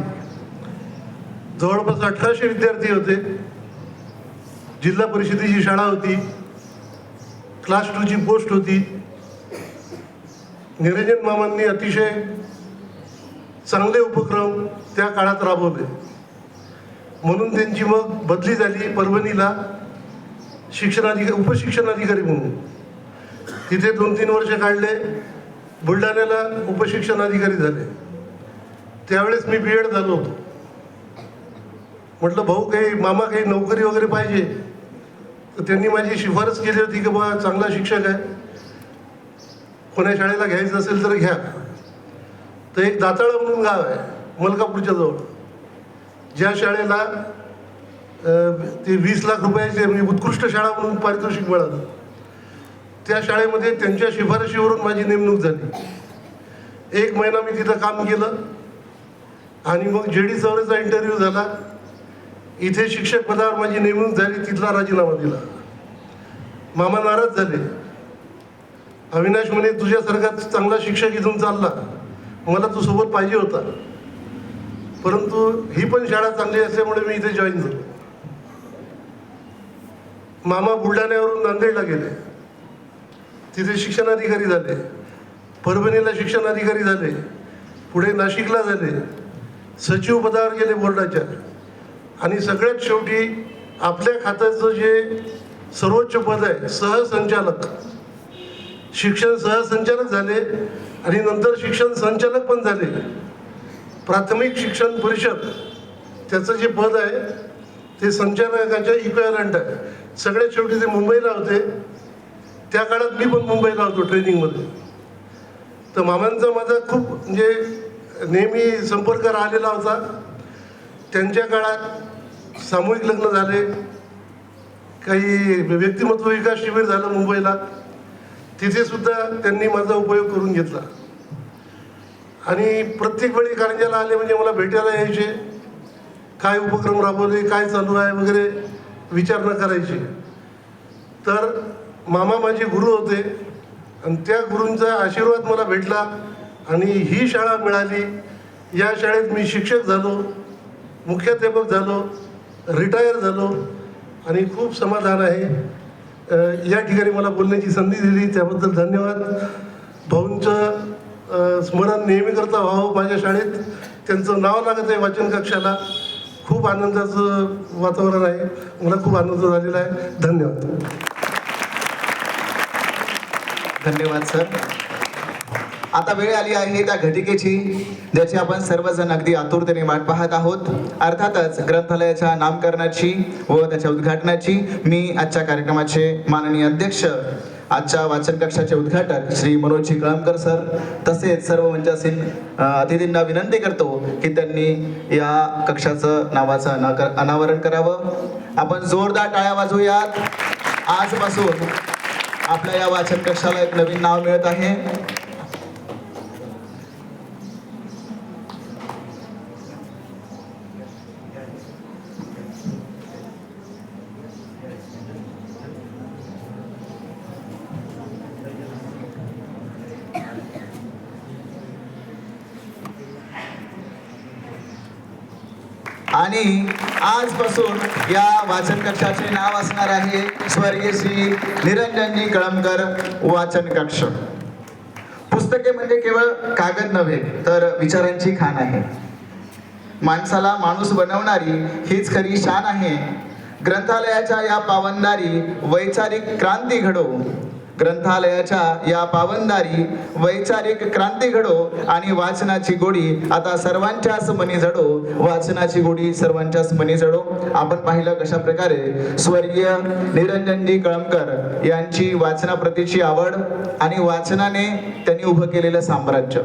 जवळपास 1800 विद्यार्थी होते. जिल्हा परिषदेची शाळा होती, क्लास 2ची पोस्ट होती. निरंजन मामांनी अतिशय चांगले उपक्रम त्या काळात राबवले, म्हणून त्यांची मग बदली झाली परभणीला उपशिक्षणाधिकारी म्हणून. तिथे 2-3 वर्ष काढले. बुलढाण्याला उपशिक्षणाधिकारी झाले. त्यावेळेस मी B.Ed झालो होतो. म्हटलं भाऊ मामा काही नोकरी वगैरे पाहिजे, तर त्यांनी माझी शिफारस केली होती की बा चांगला शिक्षक आहे, कोण्या शाळेला घ्यायचं असेल तर घ्या. तर एक दाताळा म्हणून गाव आहे मलकापूरच्या जवळ, ज्या शाळेला ते 20 लाख रुपयाचे म्हणजे उत्कृष्ट शाळा म्हणून पारितोषिक मिळालं. त्या शाळेमध्ये त्यांच्या शिफारशीवरून माझी नेमणूक झाली. 1 महिना मी तिथं काम केलं आणि मग JD चौरेचा इंटरव्ह्यू झाला. इथे शिक्षक पदावर माझी नेमणूक झाली. तिथला राजीनामा दिला. मामा नाराज झाले. अविनाश म्हणे, तुझ्यासारखा चांगला शिक्षक इथून चालला, मला तू सोबत पाहिजे होता, परंतु ही पण शाळा चांगली असल्यामुळे मी इथे जॉईन झालो. मामा बुलढाण्यावरून नांदेडला गेले, तिथे शिक्षणाधिकारी झाले. परभणीला शिक्षणाधिकारी झाले. पुढे नाशिकला झाले. सचिव पदावर गेले बोर्डाच्या. आणि सगळ्यात शेवटी आपल्या खात्याचं जे सर्वोच्च पद आहे, सहसंचालक, शिक्षण सहसंचालक झाले आणि नंतर शिक्षण संचालक पण झाले. प्राथमिक शिक्षण परिषद त्याचं जे पद आहे ते संचालकाच्या इक्वॅलंट आहे. सगळ्यात शेवटी ते मुंबईला होते. त्या काळात मी पण मुंबईला होतो ट्रेनिंगमध्ये. तर मामांचा माझा खूप म्हणजे नेहमी संपर्क राहिलेला होता. त्यांच्या काळात सामूहिक लग्न झाले, काही व्यक्तिमत्व विकास शिबिर झालं मुंबईला, तिथे सुद्धा त्यांनी माझा उपयोग करून घेतला. आणि प्रत्येक वेळी कारंजाला आले म्हणजे मला भेटायला यायचे, काय उपक्रम राबवले, काय चालू आहे वगैरे विचारणा करायची. तर मामा माझे गुरु होते आणि त्या गुरूंचा आशीर्वाद मला भेटला आणि ही शाळा मिळाली. या शाळेत मी शिक्षक झालो, मुख्याध्यापक झालो, रिटायर झालो आणि खूप समाधान आहे. या ठिकाणी मला बोलण्याची संधी दिली त्याबद्दल धन्यवाद. भाऊंचं स्मरण नेहमी करता व्हावं माझ्या शाळेत. त्यांचं नाव लागत आहे वाचन कक्षाला. खूप आनंदाचं वातावरण आहे. मला खूप आनंद झालेला आहे. धन्यवाद. धन्यवाद सर. आता वेळ आली आहे त्या घटिकेची, ज्याची आपण सर्वजण अगदी आतुरतेने वाट पाहत आहोत. अर्थातच ग्रंथालयाच्या नामकरणाची व त्याच्या उद्घाटनाची. मी आजच्या कार्यक्रमाचे माननीय अध्यक्ष, आजच्या वाचन कक्षाचे उद्घाटक श्री मनोज कळमकर सर तसेच सर्व मंचासीन अतिथींना विनंती करतो की त्यांनी या कक्षाचं नावाचं अनावरण करावं. आपण जोरदार टाळ्या वाजवूयात. आजपासून आपल्या या वाचन कक्षाला एक नवीन नाव मिळत आहे. आणि आजपासून या वाचन कक्षाचे नाव असणार आहे स्वर्गीय श्री निरंजनजी कळमकर वाचन कक्ष. पुस्तके म्हणजे केवळ कागद नव्हे तर विचारांची खाण आहे. माणसाला माणूस बनवणारी हीच खरी शान आहे. ग्रंथालयाच्या या पावनदारी वैचारिक क्रांती घडो. ग्रंथालयाच्या या पावनदारी वैचारिक क्रांती घडो आणि वाचनाची गोडी आता सर्वांच्याच मनी जडो. वाचनाची गोडी सर्वांच्याच मनी जडो. आपण पाहिलं कशा प्रकारे स्वर्गीय निरंजनजी कळमकर यांची वाचनाप्रतीची आवड आणि वाचनाने त्यांनी उभं केलेलं साम्राज्य.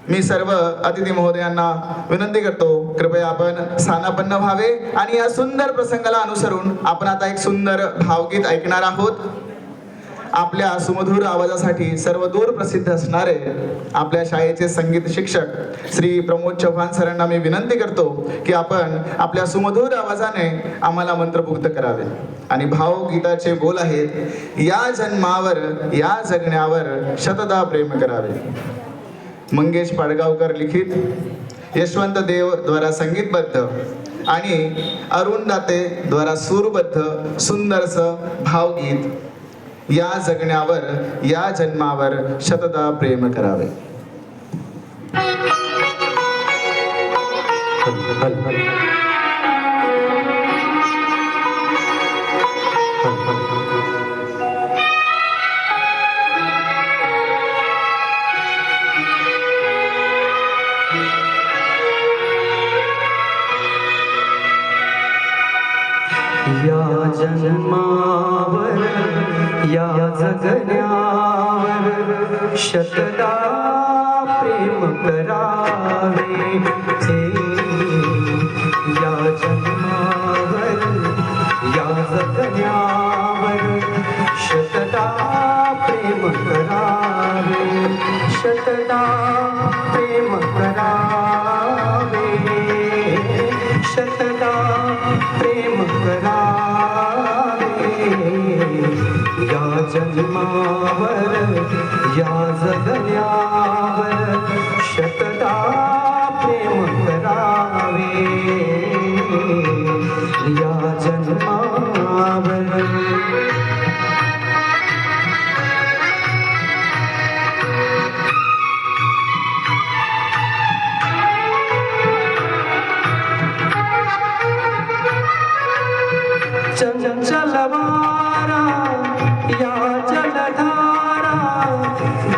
मी सर्व अतिथी महोदयांना विनंती करतो, कृपया आपण स्थानापन्न व्हावे आणि या सुंदर प्रसंगाला अनुसरून आपण आता एक सुंदर भावगीत ऐकणार आहोत. आपल्या सुमधुर आवाजासाठी सर्वदूर प्रसिद्ध असणारे आपल्या शाळेचे संगीत शिक्षक श्री प्रमोद चव्हाण सरांना मी विनंती करतो की आपण आपल्या सुमधुर आवाजाने आम्हाला मंत्रमुग्ध करावे. आणि भावगीताचे बोल आहेत, या जन्मावर या जगण्यावर शतदा प्रेम करावे. मंगेश पाडगावकर लिखित, यशवंत देव द्वारा संगीतबद्ध आणि अरुण दाते द्वारा सूरबद्ध सुंदरसं भावगीत, या जगण्यावर या जन्मावर शतदा प्रेम करावे. या जन्मावर या जगण्यावर शतदा प्रेम करावे. या जन्मावर या जगण्यावर शतदा प्रेम करावे. शतदा प्रेम करावे. शतदा प्रेम करावे. या जन्मावर या जगण्यावर शतदा प्रेम करावे. या जन्मावर चंचल वारा या जलधारा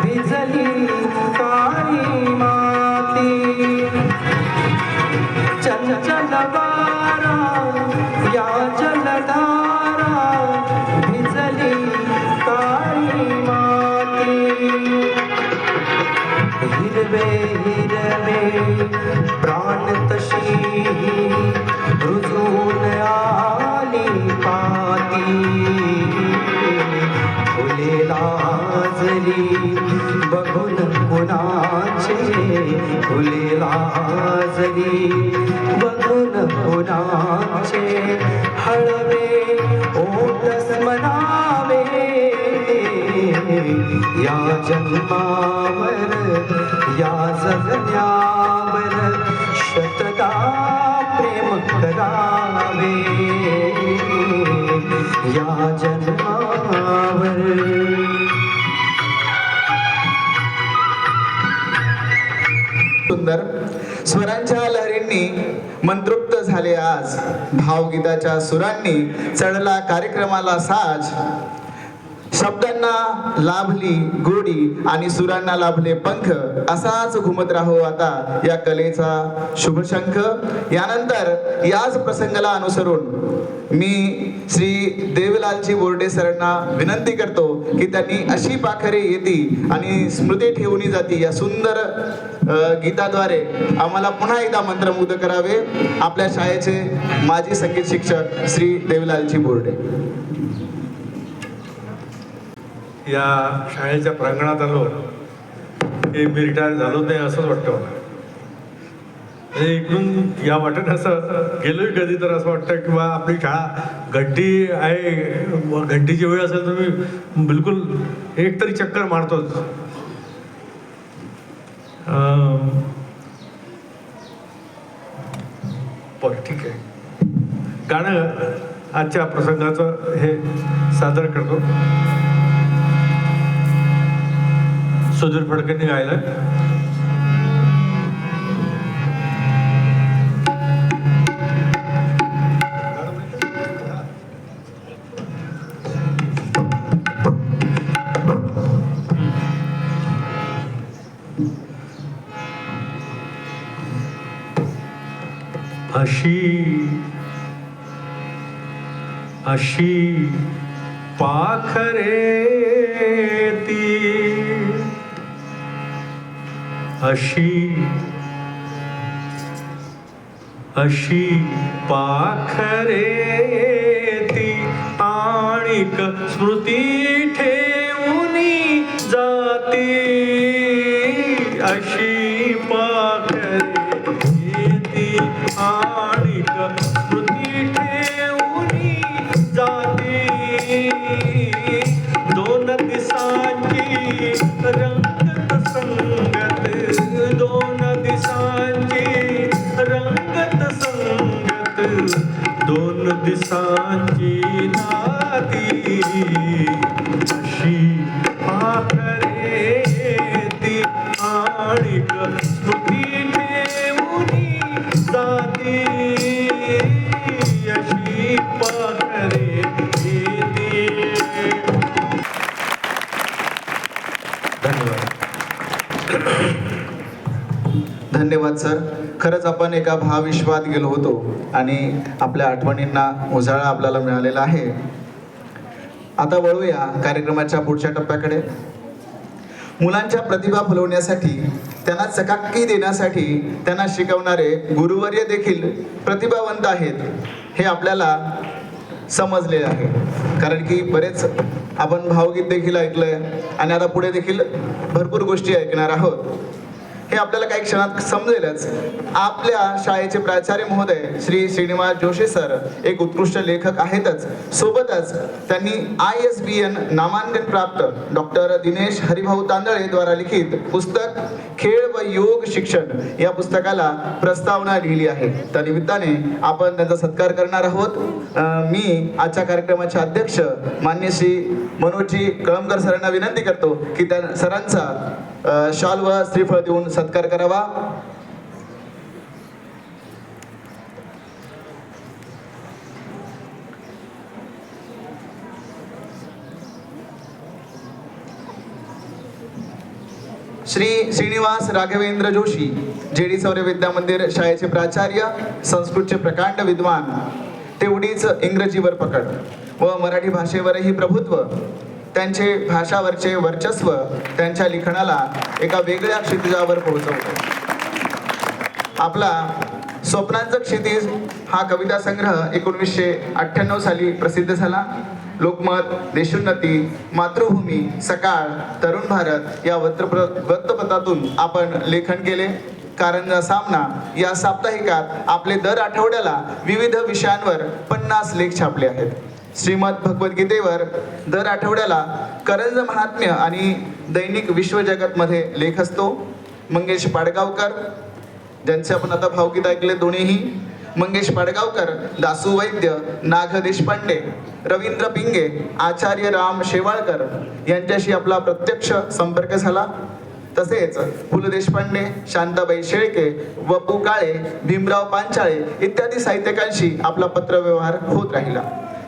भिजली काळी माती. चंचल वारा या जलधारा भिजली काळी माती. हिरवे हिरवे प्राण तशी रुजून आली पाती. फुले लाजली बघून कुणाचे. फुले लाजली बघून कुणाचे. हळवे ओठ स्मरावे. या जन्मावर या जगण्यावर शतदा प्रेम करावे. या जन्मावर सुंदर स्वरांच्या लहरींनी मंत्रोक्त झाले आज. भावगीताच्या सुरांनी चढला कार्यक्रमाला साज. शब्दांना लाभली गोडी आणि सुरांना लाभले पंख, असाच घुमत राहो आता या कलेचा शुभशंख. यानंतर याच प्रसंगाला अनुसरून मी श्री देवलालजी बोर्डे सरांना विनंती करतो की त्यांनी अशी पाखरे येती आणि स्मृती ठेवून जाती या सुंदर गीताद्वारे आम्हाला पुन्हा एकदा मंत्रमुग्ध करावे. आपल्या शाळेचे माजी संगीत शिक्षक श्री देवलालजी बोर्डे. या शाळेच्या प्रांगणात आलो की मी रिटायर झालो नाही असंच वाटतं मला. म्हणजे इकडून या वाटेने असं गेलोय कधी तर असं वाटतं की बा आपली शाळा घंटी आहे, घंटीची वेळ असेल तर मी बिलकुल एक तरी चक्कर मारतोच. बरं ठीक आहे, गाणं आजच्या प्रसंगाचं हे सादर करतो. सुधीर फडकेंनी गायलं. अशी पाखरे ती, अशी पाखरे ती आणिक स्मृती ठेवूनी जाती. अशी पाखरे ती आणिक स्मृती ठेवूनी जाती. दोन दिसांची रंगत संगत, दोन दिसांची रंगत संगत, दोन दिसांची नाती. अशी पाखरे ती आणिक स्मृती ठेवूनी जाती. अशी पाखरे ती. धन्यवाद. धन्यवाद सर. खरंच आपण एका भावविश्वात गेलो होतो आणि आपल्या आठवणींना उजाळा आपल्याला मिळालेला आहे. आता वळूया कार्यक्रमाच्या पुढच्या टप्प्याकडे. मुलांच्या प्रतिभा फुलवण्यासाठी, त्यांना चकाकी देण्यासाठी त्यांना शिकवणारे गुरुवर्य देखील प्रतिभावंत आहेत हे आपल्याला समजले आहे. कारण की बरेच आपण भावगीत देखील ऐकलंय आणि आता पुढे देखील भरपूर गोष्टी ऐकणार आहोत. हे आपल्याला काही क्षणात समजेलच. आपल्या शाळेचे प्राचार्य महोदय श्री श्रीनिवास जोशी सर एक उत्कृष्ट लेखक आहेतच, सोबतच त्यांनी ISBN नामांकन प्राप्त डॉक्टर दिनेश हरिभाऊ तांदळे द्वारा लिखित पुस्तक खेळ व योग शिक्षण या पुस्तकाला प्रस्तावना लिहिली आहे. त्या निमित्ताने आपण त्यांचा सत्कार करणार आहोत. मी आजच्या कार्यक्रमाचे अध्यक्ष मान्य श्री मनोजी कळमकर सरांना विनंती करतो की त्या सरांचा शॉल व श्रीफळ देऊन सत्कार करावा. श्री श्रीनिवास राघवेंद्र जोशी JD सौर्य विद्या मंदिर शाळेचे प्राचार्य, संस्कृतचे प्रकांड विद्वान, तेवढीच इंग्रजीवर पकड व मराठी भाषेवरही प्रभुत्व. त्यांचे भाषावरचे वर्चस्व त्यांच्या लिखाणाला एका वेगळ्या क्षितिजावर पोहोचवतो. आपला स्वप्नांचं क्षितिज हा कविता संग्रह 1998 साली प्रसिद्ध झाला. लोकमत, देशोन्नती, मातृभूमी, सकाळ, तरुण भारत या वृत्तपत्रातून आपण लेखन केले. कारंजा सामना या साप्ताहिकात आपले दर आठवड्याला विविध विषयांवर 50 लेख छापले आहेत. श्रीमद भगवद्गीतेवर दर आठवड्याला करंज महात्म्य आणि दैनिक विश्वजगतमध्ये लेख असतो. मंगेश पाडगावकर, ज्यांचे आपण आता भावगीत ऐकले दोन्हीही, मंगेश पाडगावकर, दासू वैद्य, नाग देशपांडे, रवींद्र पिंगे, आचार्य राम शेवाळकर यांच्याशी आपला प्रत्यक्ष संपर्क झाला. तसेच पु ल देशपांडे, शांताबाई शेळके, वपू काळे, भीमराव पांचाळे इत्यादी साहित्यिकांशी आपला पत्रव्यवहार होत राहिला.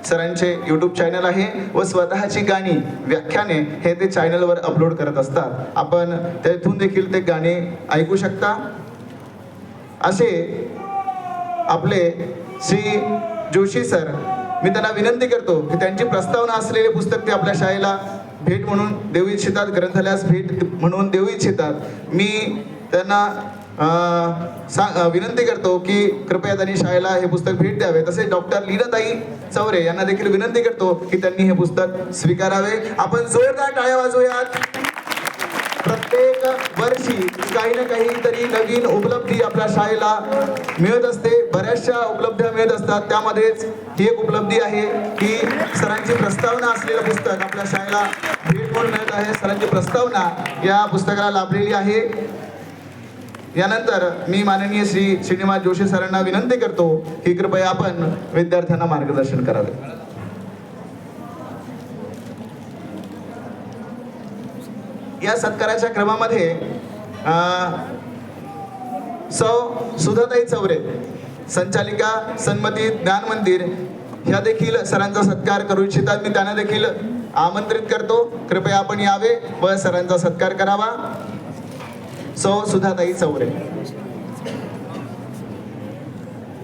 सरांचे यूट्यूब चॅनल आहे व स्वतःची गाणी व्याख्याने हे ते चॅनलवर अपलोड करत असतात. आपण तेथून देखील ते गाणे ऐकू शकता. असे आपले श्री जोशी सर, मी त्यांना विनंती करतो की त्यांची प्रस्तावना असलेले पुस्तक ते आपल्या शाळेला भेट म्हणून देऊ इच्छितात, ग्रंथालयास भेट म्हणून देऊ इच्छितात. मी त्यांना विनंती करतो की कृपया त्यांनी शाळेला हे पुस्तक भेट द्यावे. तसेच डॉक्टर लीनाताई चौरे यांना देखील विनंती करतो की त्यांनी हे पुस्तक स्वीकारावे. आपण जोरदार टाळ्या वाजवूयात. प्रत्येक वर्षी काही ना काहीतरी नवीन उपलब्धी आपल्या शाळेला मिळत असते. बऱ्याचशा उपलब्ध्या मिळत असतात. त्यामध्येच ही एक उपलब्धी आहे की सरांची प्रस्तावना असलेलं पुस्तक आपल्या शाळेला भेट म्हणून मिळत आहे. सरांची प्रस्तावना या पुस्तकाला लाभलेली आहे. यानंतर मी माननीय श्री श्रीनिवास जोशी सरांना विनंती करतो की कृपया आपण विद्यार्थ्यांना मार्गदर्शन करावे. या सत्काराच्या क्रमामध्ये सौ सुधाताई चौरे, संचालिका सन्मती ज्ञान मंदिर, ह्या देखील सरांचा सत्कार करू इच्छितात. मी त्यांना देखील आमंत्रित करतो. कृपया आपण यावे व सरांचा सत्कार करावा. सौ सुधाताई चौरे.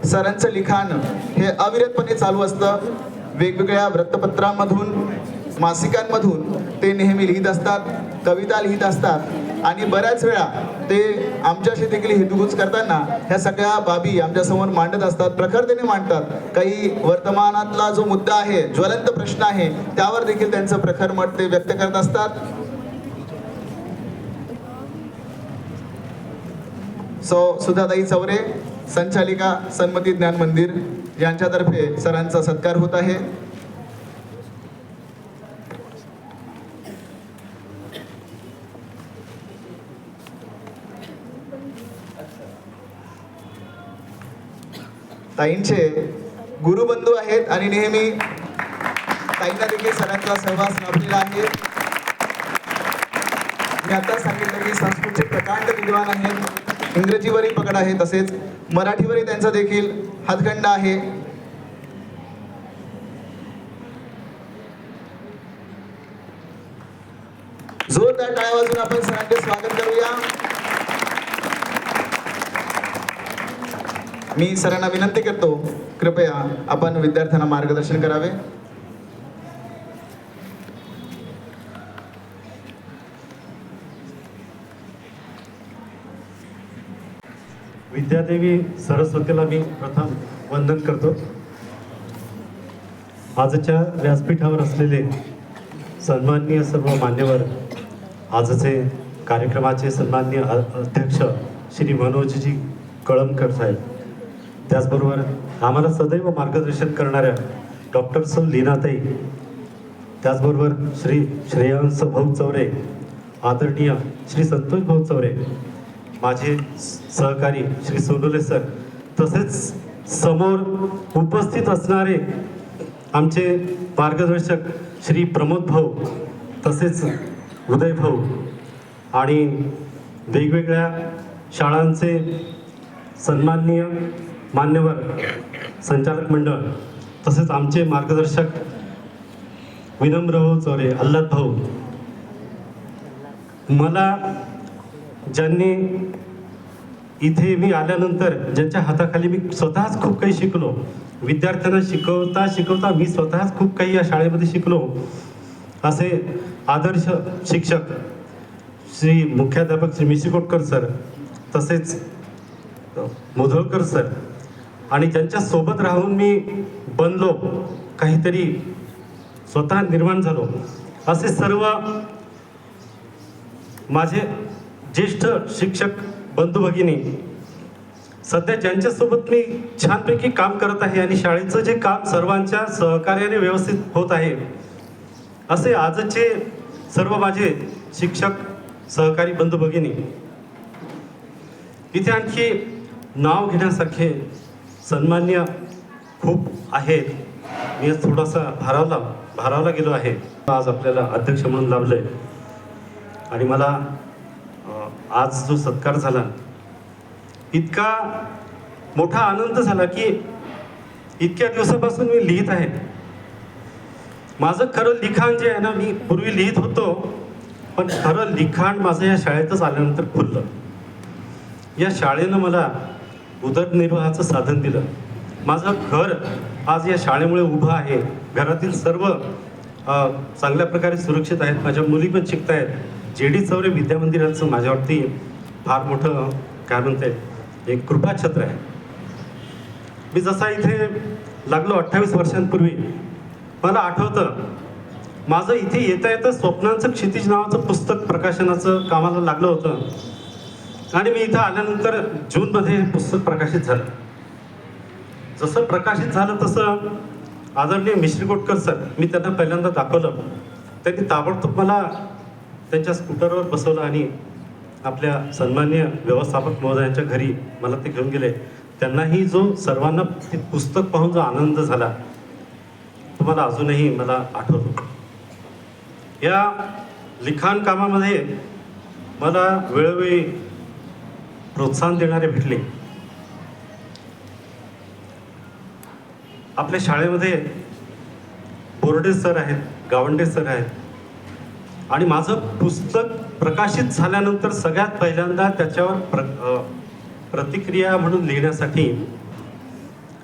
सरांचं लिखाण हे अविरतपणे चालू असतं. वेगवेगळ्या वृत्तपत्रांमधून, मासिकांमधून ते नेहमी लिहित असतात, कविता लिहित असतात आणि बऱ्याच वेळा ते आमच्याशी देखील हितगुज करताना ह्या सगळ्या बाबी आमच्यासमोर मांडत असतात, प्रखरतेने मांडतात. काही वर्तमानातला जो मुद्दा आहे, ज्वलंत प्रश्न आहे, त्यावर देखील त्यांचं प्रखर मत ते व्यक्त करत असतात. सौ सुधाताई चौरे, संचालिका सन्मती ज्ञान मंदिर यांच्यातर्फे सरांचा सत्कार होत आहे. ताईंचे गुरुबंधू आहेत आणि नेहमी ताईंना देखील सरांचा सहवास लाभलेला आहे. मी आता सांगितलं की संस्कृतचे प्रकांड विद्वान आहेत, इंग्रजीवरही पकड आहे, तसेच मराठीवरही त्यांचा देखील हातखंडा आहे. जोरदार टाळ्या वाजवून आपण सरांचे स्वागत करूया. मी सरांना विनंती करतो, कृपया आपण विद्यार्थ्यांना मार्गदर्शन करावे. विद्यादेवी सरस्वतीला मी प्रथम वंदन करतो. आजच्या व्यासपीठावर असलेले सन्माननीय सर्व मान्यवर, आजचे कार्यक्रमाचे सन्माननीय अध्यक्ष श्री मनोजजी कळमकर साहेब, त्याचबरोबर आम्हाला सदैव मार्गदर्शन करणाऱ्या डॉक्टर सौ लीनाताई, त्याचबरोबर श्री श्रेयांश भाऊ चौरे, आदरणीय श्री संतोष भाऊ चौरे, माझे सहकारी श्री सोनोले सर, तसेच समोर उपस्थित असणारे आमचे मार्गदर्शक श्री प्रमोद भाऊ, तसेच उदय भाऊ आणि वेगवेगळ्या शाळांचे सन्माननीय मान्यवर, संचालक मंडळ, तसेच आमचे मार्गदर्शक विनम्र भाऊ चौरे, अल्लाद भाऊ, मला ज्यांनी इथे मी आल्यानंतर ज्यांच्या हाताखाली मी स्वतःच खूप काही शिकलो, विद्यार्थ्यांना शिकवता शिकवता मी स्वतःच खूप काही या शाळेमध्ये शिकलो, असे आदर्श शिक्षक श्री मुख्याध्यापक श्री मिशिकोटकर सर, तसेच मुधोळकर सर, आणि ज्यांच्या सोबत राहून मी बनलो, काहीतरी स्वतः निर्माण झालो, असे सर्व माझे ज्येष्ठ शिक्षक बंधू भगिनी, सध्या ज्यांच्यासोबत मी छानपैकी काम करत आहे आणि शाळेचं जे काम सर्वांच्या सहकार्याने व्यवस्थित होत आहे, असे आजचे सर्व माझे शिक्षक सहकारी बंधू भगिनी. इथे आणखी नाव घेण्यासारखे सन्मान्य खूप आहेत. मी आज थोडासा भारावला गेलो आहे. आज आपल्याला अध्यक्ष म्हणून लाभलंय आणि मला आज जो सत्कार झाला, इतका मोठा आनंद झाला की इतक्या दिवसापासून मी लिहित आहे माझं खरं लिखाण जे आहे ना, मी पूर्वी लिहित होतो, पण खरं लिखाण माझं या शाळेतच आल्यानंतर खुललं. या शाळेनं मला उदरनिर्वाहाचं साधन दिलं. माझं घर आज या शाळेमुळे उभं आहे. घरातील सर्व चांगल्या प्रकारे सुरक्षित आहेत. माझ्या मुली पण शिकत आहेत. JD चौरे विद्यामंदिराचं माझ्यावरती फार मोठं काय म्हणते एक कृपाछत्र आहे. मी जसा इथे लागलो 28 वर्षांपूर्वी, मला आठवतं माझं इथे येता येतं स्वप्नांचं क्षितिज नावाचं पुस्तक प्रकाशनाचं कामाला लागलं होतं. आणि मी इथं आल्यानंतर जूनमध्ये पुस्तक प्रकाशित झालं. जसं प्रकाशित झालं तसं आदरणीय मिश्रीकोटकर सर, मी त्यांना पहिल्यांदा दाखवलं. त्यांनी ताबडतोब मला त्यांच्या स्कूटरवर बसवलं आणि आपल्या सन्माननीय व्यवस्थापक महोदयांच्या घरी मला ते घेऊन गेले. त्यांनाही जो सर्वांना ते पुस्तक पाहून जो आनंद झाला तो मला अजूनही मला आठवतो. या लिखाण कामामध्ये मला वेळोवेळी प्रोत्साहन देणारे भेटले. आपल्या शाळेमध्ये बोर्डे सर आहेत, गावंडे सर आहेत. आणि माझं पुस्तक प्रकाशित झाल्यानंतर सगळ्यात पहिल्यांदा त्याच्यावर प्रतिक्रिया म्हणून लिहिण्यासाठी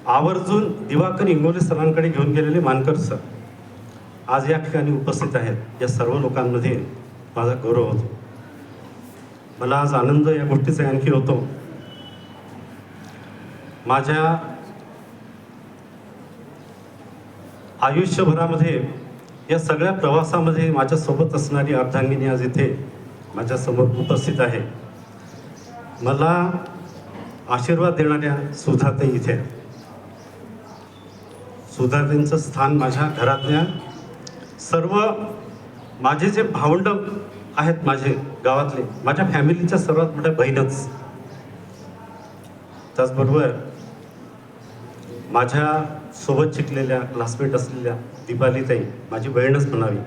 आवर्जून दिवाकर इंगोले सरांकडे घेऊन गेलेले मानकर सर आज या ठिकाणी उपस्थित आहेत. या सर्व लोकांमध्ये माझा गौरव होतो. मला आज आनंद या गोष्टीचा आणखी होतो. माझ्या आयुष्यभरामध्ये या सगळ्या प्रवासामध्ये माझ्यासोबत असणारी अर्धांगिनी आज इथे माझ्यासमोर उपस्थित आहे. मला आशीर्वाद देणाऱ्या सुधाताई इथे. सुधाताईंचं स्थान माझ्या घरातल्या सर्व माझे जे भावंड आहेत, माझे गावातले, माझ्या फॅमिलीच्या सर्वात मोठ्या बहीणच. त्याचबरोबर माझ्या सोबत शिकलेल्या क्लासमेट असलेल्या दीपालीताई, माझी बहीणच म्हणावी,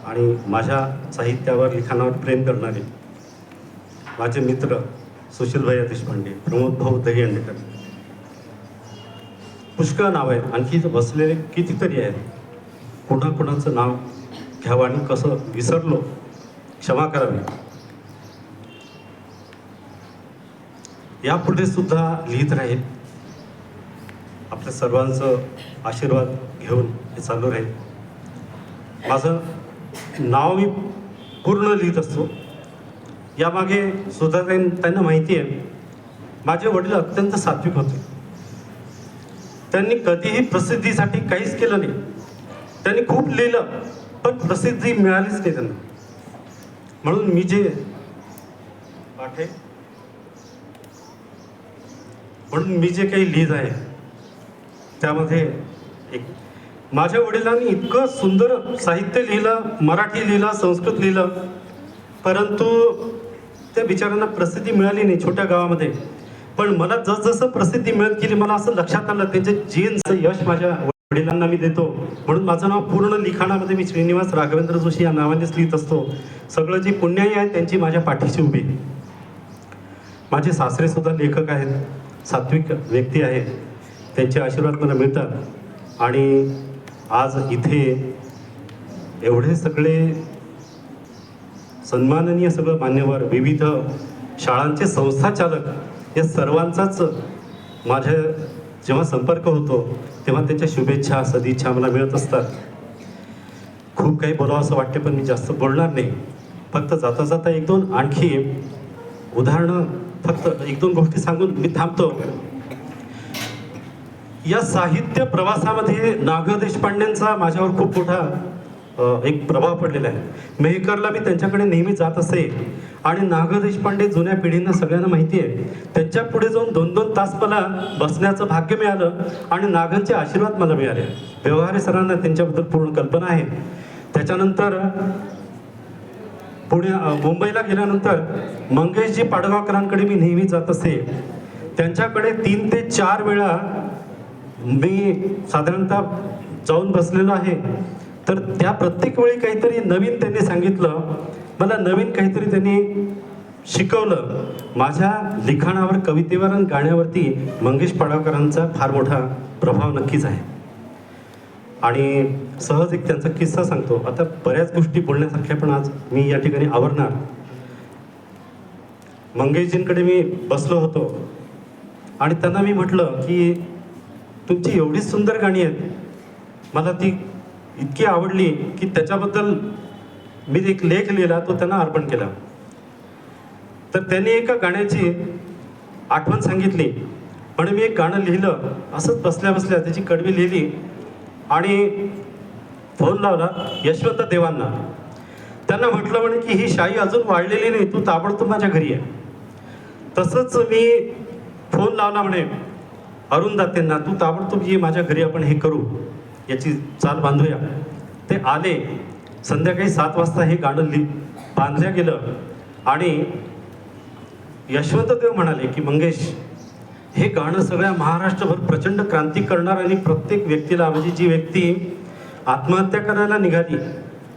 आणि माझ्या साहित्यावर लिखाणावर प्रेम करणारे माझे मित्र सुशीलभैया देशपांडे, प्रमोद भाऊ दहीहंडेकर, पुष्कळ नाव आहेत. आणखी बसलेले कितीतरी आहेत. कोणाकोणाचं नाव घ्यावं आणि कसं विसरलो क्षमा करावी. यापुढे सुद्धा लिहित राहील. आपल्या सर्वांचं आशीर्वाद घेऊन हे चालू राहील. माझं नाव मी पूर्ण लिहित असतो. यामागे सुद्धा त्यांना माहिती आहे, माझे वडील अत्यंत सात्विक होते. त्यांनी कधीही प्रसिद्धीसाठी काहीच केलं नाही. त्यांनी खूप लिहिलं पण प्रसिद्धी मिळालीच नाही त्यांना. म्हणून मी जे पाठे म्हणून मी जे काही लिहित आहे त्यामध्ये एक माझ्या वडिलांनी इतकं सुंदर साहित्य लिहिलं, मराठी लिहिलं, संस्कृत लिहिलं, परंतु त्या बिचाऱ्यांना प्रसिद्धी मिळाली नाही छोट्या गावामध्ये. पण मला जसजसं प्रसिद्धी मिळत गेली मला असं लक्षात आलं त्यांच्या जीनचं यश माझ्या वडिलांना मी देतो. म्हणून माझं नाव पूर्ण लिखाणामध्ये मी श्रीनिवास राघवेंद्र जोशी या नावानेच लिहित असतो. सगळं जी पुण्याई आहे त्यांची माझ्या पाठीशी उभी. माझे सासरे सुद्धा लेखक आहेत, सात्विक व्यक्ती आहेत. त्यांचे आशीर्वाद मला मिळतात. आणि आज इथे एवढे सगळे सन्माननीय सगळं मान्यवर, विविध शाळांचे संस्थाचालक, या सर्वांचाच माझ्या जेव्हा संपर्क होतो तेव्हा त्यांच्या शुभेच्छा, सदिच्छा मला मिळत असतात. खूप काही बोलावं असं वाटते पण मी जास्त बोलणार नाही. फक्त जाता जाता एक दोन आणखी उदाहरणं, फक्त एक दोन गोष्टी सांगून मी थांबतो. या साहित्य प्रवासामध्ये नाग देशपांडेंचा माझ्यावर खूप मोठा एक प्रभाव पडलेला आहे. मेहकरला मी त्यांच्याकडे नेहमी जात असे आणि नाग देशपांडे जुन्या पिढींना सगळ्यांना माहिती आहे. त्यांच्या पुढे जाऊन 2-2 तास मला बसण्याचं भाग्य मिळालं आणि नागांचे आशीर्वाद मला मिळाले. व्यवहारे सरांना त्यांच्याबद्दल पूर्ण कल्पना आहे. त्याच्यानंतर मुंबईला गेल्यानंतर मंगेशजी पाडगावकरांकडे मी नेहमी जात असे. त्यांच्याकडे 3 ते 4 वेळा मी साधारणतः जाऊन बसलेलो आहे. तर त्या प्रत्येक वेळी काहीतरी नवीन त्यांनी सांगितलं, मला नवीन काहीतरी त्यांनी शिकवलं. माझ्या लिखाणावर, कवितेवर आणि गाण्यावरती मंगेश पाडगावकरांचा फार मोठा प्रभाव नक्कीच आहे. आणि सहज एक त्यांचा किस्सा सांगतो. आता बऱ्याच गोष्टी बोलण्यासारख्या पण आज मी या ठिकाणी आवरणार. मंगेशजींकडे मी बसलो होतो आणि त्यांना मी म्हटलं की तुमची एवढी सुंदर गाणी आहेत, मला ती इतकी आवडली की त्याच्याबद्दल मी एक लेख लिहिला, तो त्यांना अर्पण केला. तर त्यांनी एका गाण्याची आठवण सांगितली. म्हणून मी एक गाणं लिहिलं, असंच बसल्या बसल्या त्याची कडवी लिहिली आणि फोन लावला यशवंत देवांना. त्यांना म्हटलं म्हणे की ही शाई अजून वाढलेली नाही, तू ताबडतोब माझ्या घरी आहे. तसंच मी फोन लावला म्हणे अरुण दातेंना, तू ताबडतोब ये माझ्या घरी, आपण हे करू, याची चाल बांधूया. ते आले. संध्याकाळी 7 वाजता हे गाणं बांधलं गेलं आणि यशवंत देव म्हणाले की मंगेश, हे गाणं सगळ्या महाराष्ट्रभर प्रचंड क्रांती करणार आणि प्रत्येक व्यक्तीला, म्हणजे जी व्यक्ती आत्महत्या करायला निघाली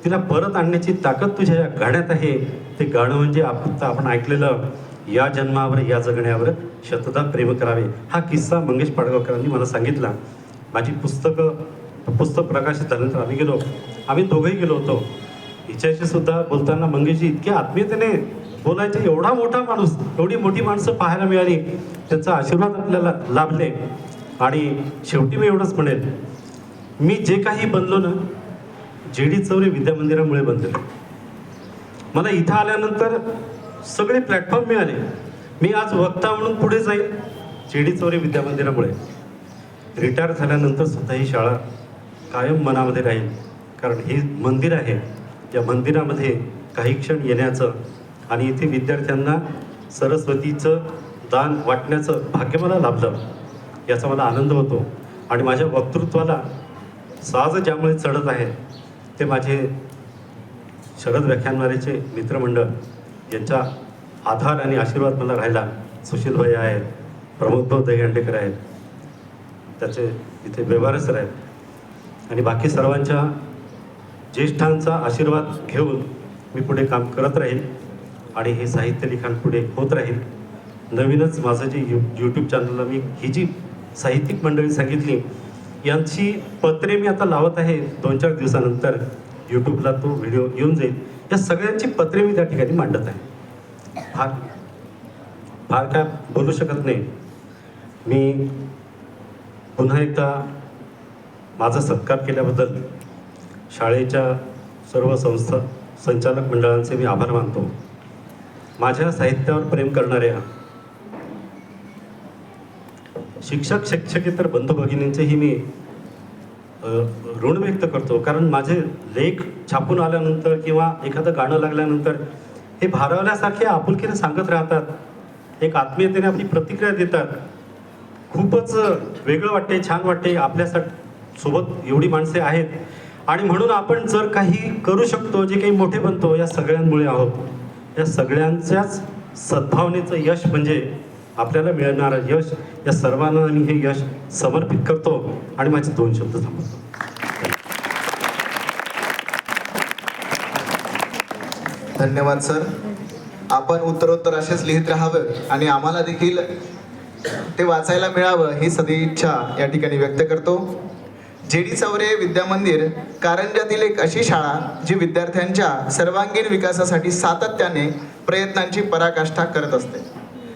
तिला परत आणण्याची ताकद तुझ्या या गाण्यात आहे. ते गाणं म्हणजे आपण ऐकलेलं या जन्मावर या जगण्यावर शतदा प्रेम करावे. हा किस्सा मंगेश पाडगावकरांनी मला सांगितला. माझी पुस्तक प्रकाशित झाल्यानंतर आम्ही दोघंही गेलो होतो. हिच्याशी सुद्धा बोलताना मंगेशजी इतक्या आत्मीयतेने बोलायचे. एवढा मोठा माणूस, एवढी मोठी माणसं पाहायला मिळाली, त्यांचा आशीर्वाद आपल्याला लाभले. आणि शेवटी मी एवढंच म्हणेल, मी जे काही बनलो ना, JD चौरे विद्यामंदिरामुळे बनलेलं. मला इथं आल्यानंतर सगळे प्लॅटफॉर्म मिळाले. मी आज वक्ता म्हणून पुढे जाईल JD चौरे विद्यामंदिरामुळे. रिटायर झाल्यानंतर सुद्धा ही शाळा कायम मनामध्ये राहील, कारण हे मंदिर आहे. या मंदिरामध्ये काही क्षण येण्याचं आणि इथे विद्यार्थ्यांना सरस्वतीचं दान वाटण्याचं भाग्य मला लाभलं, याचा मला आनंद होतो. आणि माझ्या वक्तृत्वाला साज ज्यामुळे चढत आहे ते माझे शरद व्याख्यानमालेचे मित्रमंडळ, यांचा आधार आणि आशीर्वाद मला राहिला. सुशील भाई आहेत, प्रमोद भाऊ दहीहंडेकर आहेत, त्याचे इथे व्यवहार सर आहेत, आणि बाकी सर्वांच्या ज्येष्ठांचा आशीर्वाद घेऊन मी पुढे काम करत राहील आणि हे साहित्य लिखाण पुढे होत राहील. नवीनच माझं जे यूट्यूब चॅनलला मी ही जी साहित्यिक मंडळी सांगितली यांची पत्रे मी आता लावत आहे. 2-4 दिवसानंतर यूट्यूबला तो व्हिडिओ येऊन जाईल. या सगळ्यांची पत्रे मी त्या ठिकाणी मांडत आहे. फार काय बोलू शकत नाही. मी पुन्हा एकदा माझा सत्कार केल्याबद्दल शाळेच्या सर्व संचालक मंडळांचे मी आभार मानतो. माझ्या साहित्यावर प्रेम करणाऱ्या शिक्षक शिक्षकेतर बंधू भगिनींचेही मी ऋण व्यक्त करतो. कारण माझे लेख छापून आल्यानंतर किंवा एखादं गाणं लागल्यानंतर हे भारावल्यासारखे आपुलकीने सांगत राहतात, एक आत्मीयतेने आपली प्रतिक्रिया देतात. खूपच वेगळं वाटते, छान वाटते. आपल्यासाठी सोबत एवढी माणसे आहेत आणि म्हणून आपण जर काही करू शकतो, जे काही मोठे बनतो, या सगळ्यांमुळे आहोत. या सगळ्यांच्याच सद्भावनेचं यश म्हणजे आपल्याला मिळणारं यश. या सर्वांना मी हे यश समर्पित करतो आणि माझे 2 शब्द थांबवतो. धन्यवाद सर. आपण उत्तरोत्तर असेच लिहित राहावं आणि आम्हाला देखील ते वाचायला मिळावं ही सदिच्छा या ठिकाणी व्यक्त करतो. JD चौरे विद्यामंदिर कारंजातील एक अशी शाळा जी विद्यार्थ्यांच्या सर्वांगीण विकासासाठी सातत्याने प्रयत्नांची पराकाष्ठा करत असते.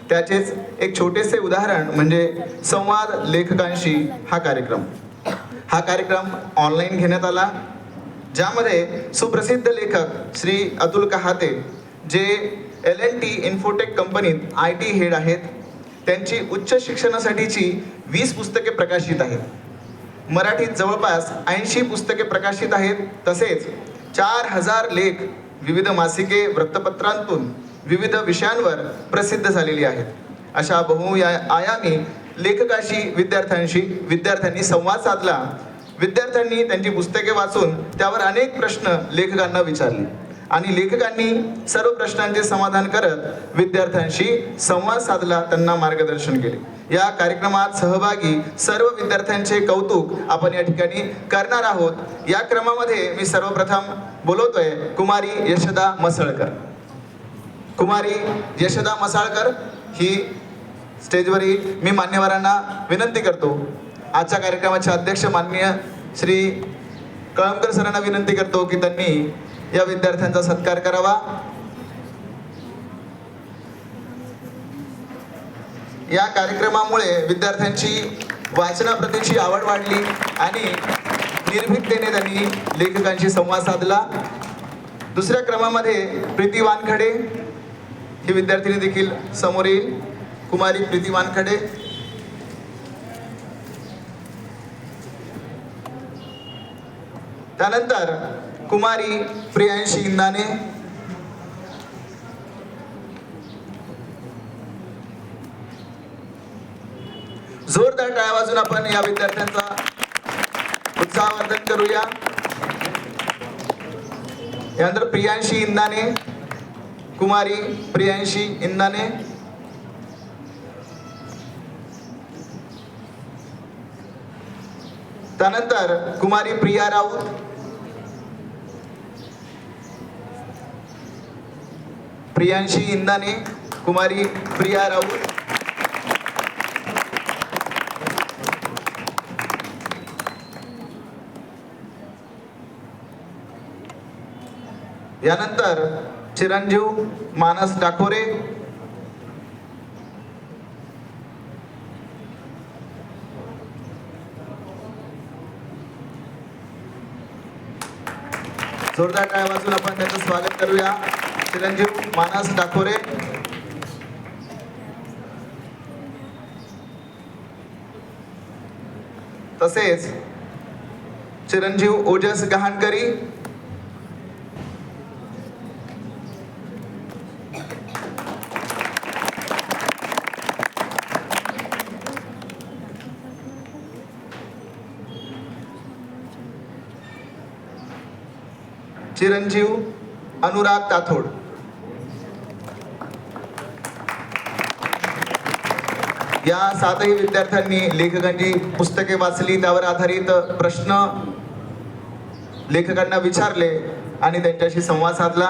त्याचेच एक छोटेसे उदाहरण म्हणजे संवाद लेखकांशी हा कार्यक्रम ऑनलाईन घेण्यात आला, ज्यामध्ये सुप्रसिद्ध लेखक श्री अतुल कहाते, जे L&T इन्फोटेक कंपनीत IT हेड आहेत, त्यांची उच्च शिक्षणासाठीची 20 पुस्तके प्रकाशित आहेत. मराठीत जवळपास 80 पुस्तके प्रकाशित आहेत. तसेच 4000 लेख विविध मासिके वृत्तपत्रांतून विविध विषयांवर प्रसिद्ध झालेली आहेत. अशा बहुआयामी लेखकाशी विद्यार्थ्यांनी संवाद साधला. विद्यार्थ्यांनी त्यांची पुस्तके वाचून त्यावर अनेक प्रश्न लेखकांना विचारले आणि लेखकांनी सर्व प्रश्नांचे समाधान करत विद्यार्थ्यांशी संवाद साधला, त्यांना मार्गदर्शन केले. या कार्यक्रमात सहभागी सर्व विद्यार्थ्यांचे कौतुक आपण या ठिकाणी करणार आहोत. या क्रमामध्ये मी सर्वप्रथम बोलवतोय कुमारी यशदा मसळकर. कुमारी यशदा मसाळकर ही स्टेजवर येईल. मी मान्यवरांना विनंती करतो, आजच्या कार्यक्रमाचे अध्यक्ष माननीय श्री कळमकर सरांना विनंती करतो की त्यांनी या विद्यार्थ्यांचा सत्कार करावा. या कार्यक्रमामुळे विद्यार्थ्यांची वाचनाप्रतीची आवड वाढली आणि निर्भीकतेने त्यांनी लेखकांशी संवाद साधला. दुसऱ्या क्रमामध्ये प्रीती वानखडे ही विद्यार्थिनी देखील समोर येईल. कुमारी प्रीती वानखडे. त्यानंतर कुमारी प्रियांशी इंदाने. जोरदार टाळ्या वाजून आपण या विद्यार्थ्यांचा उत्साहवर्धन करूया. यानंतर प्रियांशी इंदाने, कुमारी प्रियांशी इंदाने. त्यानंतर कुमारी प्रिया राऊत. प्रियांशी इंदाने, कुमारी प्रिया राऊत. यानंतर चिरंजीव मानस डाकोरे. जोरदार टाळ्या वाजून आपण त्यांचं स्वागत करूया. चिरंजीव मानस डाकोरे. तसेच चिरंजीव ओजस गहाणकरी. चिरंजीव अनुराग ताथोड. या सातही विद्यार्थ्यांनी लेखकांची पुस्तके वाचली, त्यावर आधारित प्रश्न लेखकांना विचारले आणि त्यांच्याशी संवाद साधला.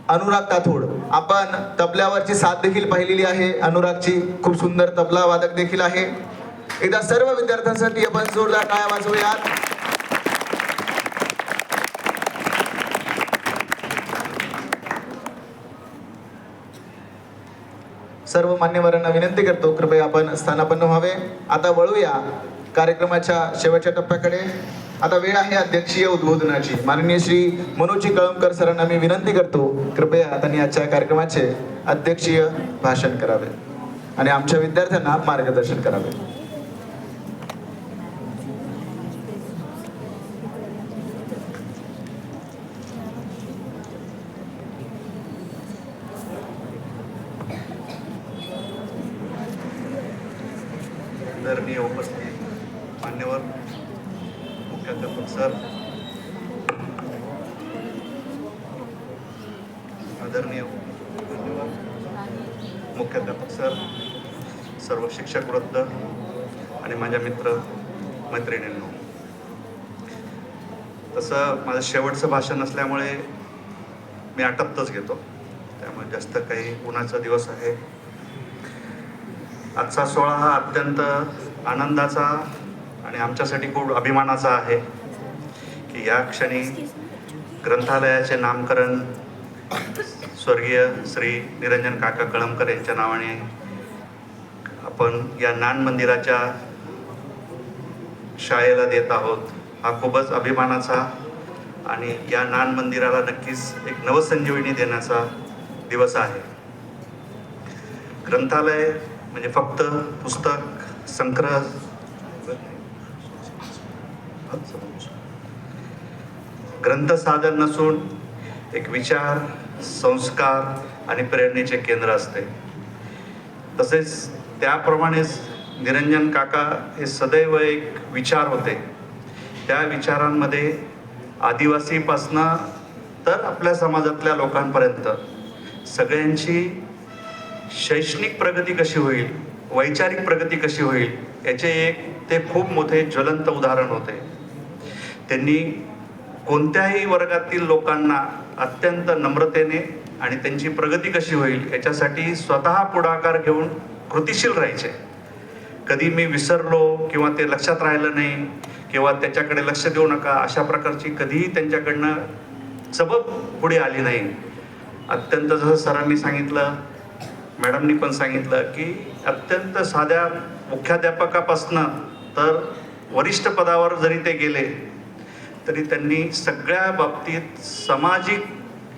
अनुराग ताथोड, आपण तबल्यावरची साथ देखील पाहिलेली आहे. अनुरागची खूप सुंदर तबला वादक देखील आहे. एकदा सर्व विद्यार्थ्यांसाठी आपण जोरदार टाळ्या वाजवूयात. सर्व मान्यवरांना विनंती करतो कृपया आपण स्थानापन्न व्हावे. आता वळूया कार्यक्रमाच्या शेवटच्या टप्प्याकडे. आता वेळ आहे अध्यक्षीय उद्बोधनाची. माननीय श्री मनोजी कळमकर सरांना मी विनंती करतो कृपया त्यांनी आजच्या कार्यक्रमाचे अध्यक्षीय भाषण करावे आणि आमच्या विद्यार्थ्यांना मार्गदर्शन करावे. आदरणीय उपस्थित मान्यवर, मुख्याध्यापक सर, आदरणीय मान्यवर मुख्याध्यापक सर, सर्व शिक्षक वृंद आणि माझ्या मित्र मैत्रिणींनो, तसं माझं शेवटचं भाषण असल्यामुळे मी आटपतच घेतो, त्यामुळे जास्त काही उन्हाचा दिवस आहे. आजचा सोहळा हा अत्यंत आनंदाचा आणि आमच्यासाठी खूप अभिमानाचा आहे की या क्षणी ग्रंथालयाचे नामकरण स्वर्गीय श्री निरंजन काका कळमकर यांच्या नावाने आपण या ज्ञान मंदिराच्या शाळेला देत आहोत. हा खूपच अभिमानाचा आणि या ज्ञान मंदिराला नक्कीच एक नवसंजीवनी देण्याचा दिवस आहे. ग्रंथालय म्हणजे फक्त पुस्तक संग्रह ग्रंथ साधन नसून एक विचार, संस्कार आणि प्रेरणेचे केंद्र असते. तसेच त्याप्रमाणेच निरंजन काका हे सदैव एक विचार होते. त्या विचारांमध्ये आदिवासीपासनं तर आपल्या समाजातल्या लोकांपर्यंत सगळ्यांची शैक्षणिक प्रगती कशी होईल, वैचारिक प्रगती कशी होईल याचे एक ते खूप मोठे ज्वलंत उदाहरण होते. त्यांनी कोणत्याही वर्गातील लोकांना अत्यंत नम्रतेने आणि त्यांची प्रगती कशी होईल याच्यासाठी स्वतः पुढाकार घेऊन कृतिशील राहायचे कधी मी विसरलो किंवा ते लक्षात राहिलं नाही किंवा त्याच्याकडे लक्ष देऊ नका अशा प्रकारची कधीही त्यांच्याकडनं सबब पुढे आली नाही. अत्यंत जसं सरांनी सांगितलं, मॅडमनी पण सांगितलं की अत्यंत साध्या मुख्याध्यापकापासनं तर वरिष्ठ पदावर जरी ते गेले तरी त्यांनी सगळ्या बाबतीत सामाजिक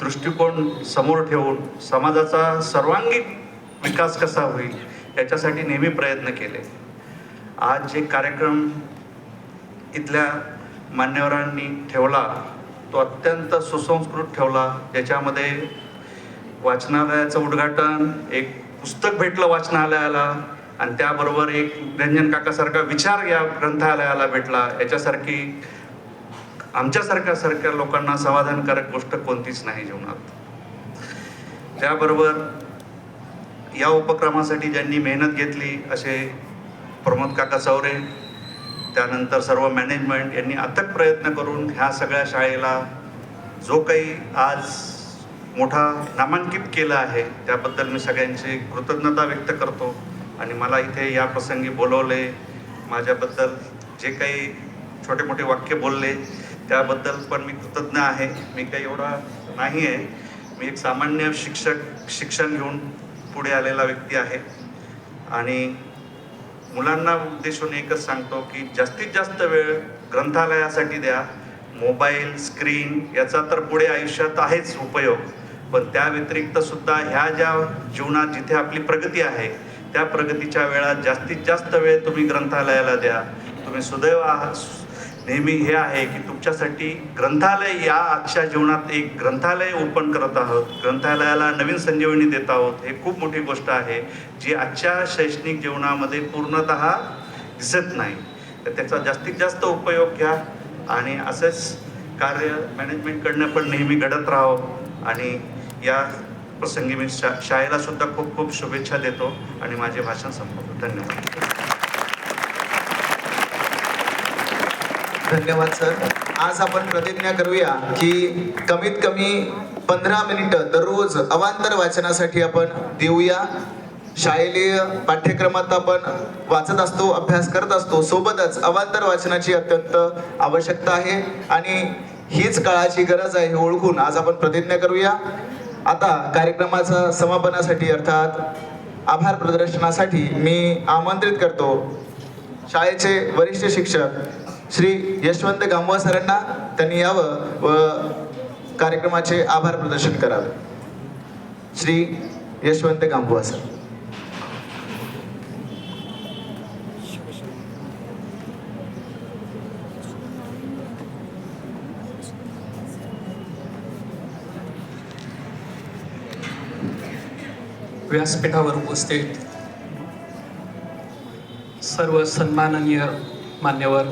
दृष्टिकोन समोर ठेवून समाजाचा सर्वांगीण विकास कसा होईल याच्यासाठी नेहमी प्रयत्न केले. आज जे कार्यक्रम इथल्या मान्यवरांनी ठेवला तो अत्यंत सुसंस्कृत ठेवला. ज्याच्यामध्ये वाचनालयाचं उद्घाटन, एक पुस्तक भेटलं वाचनालयाला आणि त्याबरोबर एक रंजन काकासारखा विचार या ग्रंथालयाला भेटला. याच्यासारखी आमच्यासारख्या लोकांना समाधानकारक गोष्ट कोणतीच नाही जीवनात. त्याबरोबर या उपक्रमासाठी ज्यांनी मेहनत घेतली असे प्रमोद काका चौरे, त्यानंतर सर्व मॅनेजमेंट यांनी अथक प्रयत्न करून ह्या सगळ्या शाळेला जो काही आज मोठा नामांकित केलं आहे त्याबद्दल मी सगळ्यांची कृतज्ञता व्यक्त करतो. आणि मला इथे या प्रसंगी बोलवले, माझ्याबद्दल जे काही छोटे मोठे वाक्य बोलले त्याबद्दल पण मी कृतज्ञ आहे. मी काही एवढा नाही आहे, मी एक सामान्य शिक्षण घेऊन पुढे आलेला व्यक्ती आहे. आणि मुलांना उद्देशून एकच सांगतो की जास्तीत जास्त वेळ ग्रंथालयासाठी द्या. मोबाईल, स्क्रीन याचा तर पुढे आयुष्यात आहेच उपयोग, पण त्या व्यतिरिक्त सुद्धा ह्या ज्या जीवनात जिथे आपली प्रगती आहे त्या प्रगतीच्या वेळात जास्तीत जास्त वेळ तुम्ही ग्रंथालयाला द्या. तुम्ही सुदैव नेहमी हे आहे की तुमच्यासाठी ग्रंथालय या आजच्या जीवनात एक ग्रंथालय ओपन करत आहोत, ग्रंथालयाला नवीन संजीवनी देत आहोत. हे खूप मोठी गोष्ट आहे जी आजच्या शैक्षणिक जीवनामध्ये पूर्णतः दिसत नाही. तर त्याचा जास्तीत जास्त उपयोग घ्या आणि असंच कार्य मॅनेजमेंटकडनं पण नेहमी घडत राहो. आणि या प्रसंगी मी शाळेला सुद्धा खूप खूप शुभेच्छा देतो आणि माझे भाषण संपवतो. धन्यवाद. धन्यवाद सर. आज आपण प्रतिज्ञा करूया की कमीत कमी 15 मिनिटं दररोज अवांतर वाचनासाठी आपण देऊया. शालेय पाठ्यक्रमात आपण वाचत असतो, अभ्यास करत असतो, सोबतच अवांतर वाचनाची अत्यंत आवश्यकता आहे आणि हीच काळाची गरज आहे हे ओळखून आज आपण प्रतिज्ञा करूया. आता कार्यक्रमाचा समापनासाठी अर्थात आभार प्रदर्शनासाठी मी आमंत्रित करतो शाळेचे वरिष्ठ शिक्षक श्री यशवंत गांबुआ सरांना. त्यांनी यावं व कार्यक्रमाचे आभार प्रदर्शन करावे. श्री यशवंत गांबुआ सर. व्यासपीठावर उपस्थित सर्व सन्माननीय मान्यवर,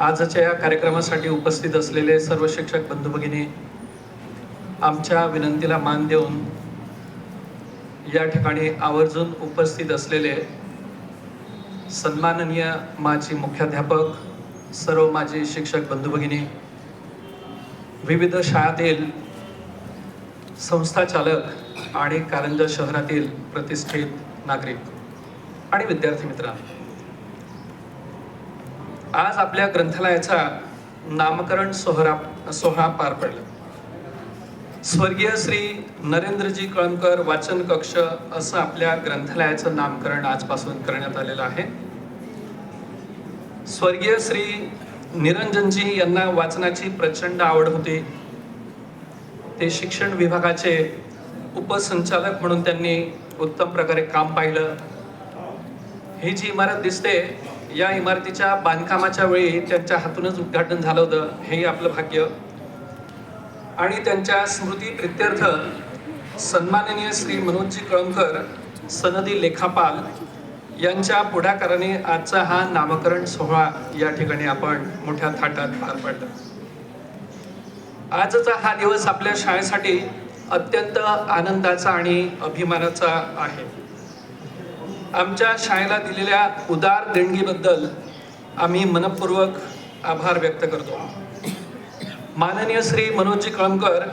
आजच्या या कार्यक्रमासाठी उपस्थित असलेले सर्व शिक्षक बंधू भगिनी, आमच्या विनंतीला मान देऊन या ठिकाणी आवर्जून उपस्थित असलेले सन्माननीय माजी मुख्याध्यापक, सर्व माजी शिक्षक बंधू भगिनी, विविध शाळातील संस्थाचालक आणि कारंजा शहरातील प्रतिष्ठित नागरिक आणि विद्यार्थी मित्रांनो, आज आपल्या ग्रंथालयाचा नामकरण सोहळा पार पडला. स्वर्गीय श्री नरेंद्रजी कळमकर वाचन कक्ष असं आपल्या ग्रंथालयाचं नामकरण आजपासून करण्यात आलेलं आहे. स्वर्गीय श्री निरंजनजी यांना वाचनाची प्रचंड आवड होती. ते शिक्षण विभागाचे उपसंचालक म्हणून त्यांनी उत्तम प्रकारे काम पाहिलं. ही जी इमारत दिसते या इमारतीच्या बांधकामाच्या वेळी त्यांच्या हातूनच उद्घाटन झालं होतं, हेही आपलं भाग्य. आणि त्यांच्या स्मृती प्रित्यर्थ सन्माननीय श्री मनोजजी कळमकर सनदी लेखापाल यांच्या पुढाकाराने आजचा हा नामकरण सोहळा या ठिकाणी आपण मोठ्या थाटात पार पाडला. आजचा हा दिवस आपल्या शाळेसाठी अत्यंत आनंदाचा आणि अभिमानाचा आहे. आमच्या शाळेला दिलेल्या उदार देणगीबद्दल आम्ही मनपूर्वक आभार व्यक्त करतो. माननीय श्री मनोजजी कळमकर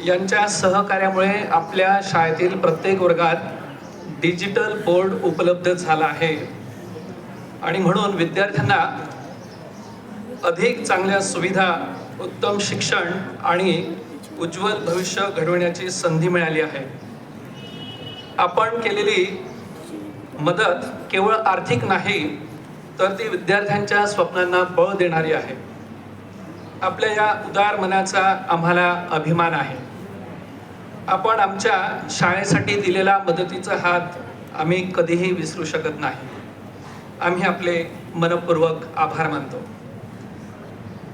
यांच्या सहकार्यामुळे आपल्या शाळेतील प्रत्येक वर्गात डिजिटल बोर्ड उपलब्ध झाला आहे आणि म्हणून विद्यार्थ्यांना अधिक चांगल्या सुविधा, उत्तम शिक्षण आणि उज्ज्वल भविष्य घडवण्याची संधी मिळाली आहे. आपण केलेली मदत केवळ आर्थिक नाही, तर ती विद्यार्थ्यांच्या स्वप्नांना बळ देणारी आहे. आपल्या या उदार मनाचा आम्हाला अभिमान आहे. आपण आमच्या शाळेसाठी दिलेला मदतीचा हात आम्ही कधीही विसरू शकत नाही. आम्ही आपले मनपूर्वक आभार मानतो.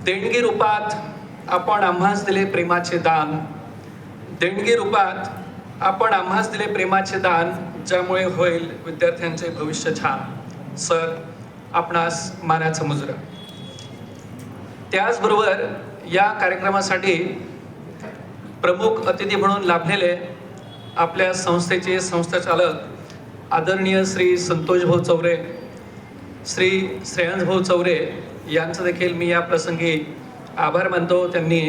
देणगी रूपात आपण आम्हास दिले प्रेमाचे दान. देणगी रूपात आपण आम्हास दिले प्रेमाचे दान, ज्यामुळे होईल विद्यार्थ्यांचे भविष्य छान. सर, आपणास मानाचं मुजरा. त्याचबरोबर या कार्यक्रमासाठी प्रमुख अतिथी म्हणून लाभलेले आपल्या संस्थेचे संस्थाचालक आदरणीय श्री संतोष भाऊ चौरे, श्री श्रेयांश भाऊ चौरे यांचं देखील मी या प्रसंगी आभार मानतो. त्यांनी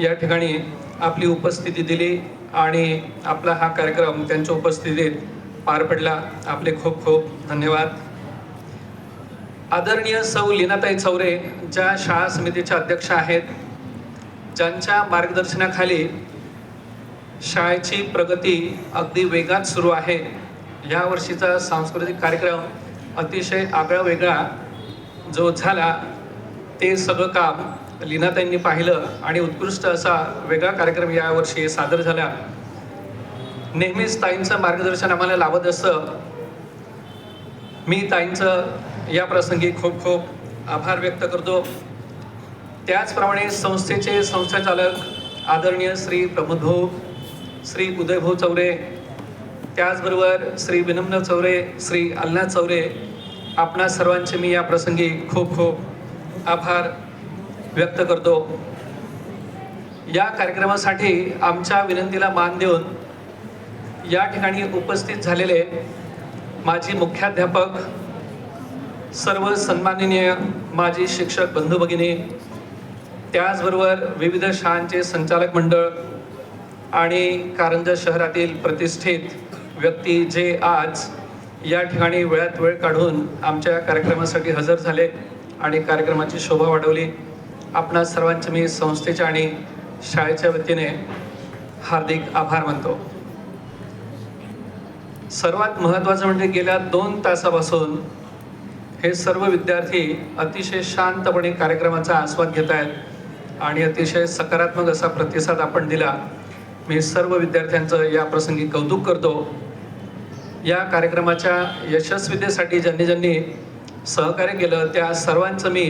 या ठिकाणी आपली उपस्थिती दिली आणि आपला हा कार्यक्रम त्यांच्या उपस्थितीत पार पडला. आपले खूप खूप धन्यवाद. आदरणीय सौ लीनाताई चौरे, ज्या शाळा समितीच्या अध्यक्ष आहेत, ज्यांच्या मार्गदर्शनाखाली शाळेची प्रगती अगदी वेगात सुरू आहे. या वर्षीचा सांस्कृतिक कार्यक्रम अतिशय आगळा वेगळा जो झाला, ते सगळं काम लीनाताईंनी पाहिलं आणि उत्कृष्ट असा वेगळा कार्यक्रम यावर्षी सादर झाला. नेहमीच ताईंचं मार्गदर्शन आम्हाला लाभत असतं. मी ताईंचं या प्रसंगी खूप खूप आभार व्यक्त करतो. त्याचप्रमाणे संस्थेचे संस्थाचालक आदरणीय श्री प्रमोद भाऊ, श्री उदय भाऊ चौरे, त्याचबरोबर श्री विनम्र चौरे, श्री अल्नाथ चौरे, आपणा सर्वांचे मी या प्रसंगी खूप खूप आभार व्यक्त करतो. या कार्यक्रमासाठी आमच्या विनंतीला मान देऊन या ठिकाणी उपस्थित झालेले माजी मुख्याध्यापक, सर्व सन्माननीय माजी शिक्षक बंधू भगिनी, त्याचबरोबर विविध शाळांचे संचालक मंडळ आणि कारंजा शहरातील प्रतिष्ठित व्यक्ती जे आज या ठिकाणी वेळात वेळ काढून आमच्या कार्यक्रमासाठी हजर झाले आणि कार्यक्रमाची शोभा वाढवली, आपणा सर्वांचे मी संस्थेच्या आणि शाळेच्या वतीने हार्दिक आभार मानतो. सर्वात महत्त्वाचं म्हणजे गेल्या 2 तासापासून हे सर्व विद्यार्थी अतिशय शांतपणे कार्यक्रमाचा आस्वाद घेत आहेत आणि अतिशय सकारात्मक असा प्रतिसाद आपण दिला. मी सर्व विद्यार्थ्यांचं या प्रसंगी कौतुक करतो. या कार्यक्रमाच्या यशस्वीतेसाठी ज्यांनी ज्यांनी सहकार्य केलं त्या सर्वांचं मी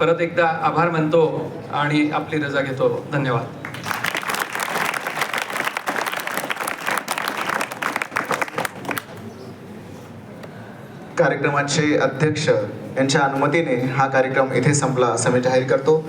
परत एकदा आभार मानतो आणि आपली रजा घेतो. धन्यवाद. कार्यक्रमाचे अध्यक्ष यांच्या अनुमतीने हा कार्यक्रम येथे संपला असं मी जाहीर करतो.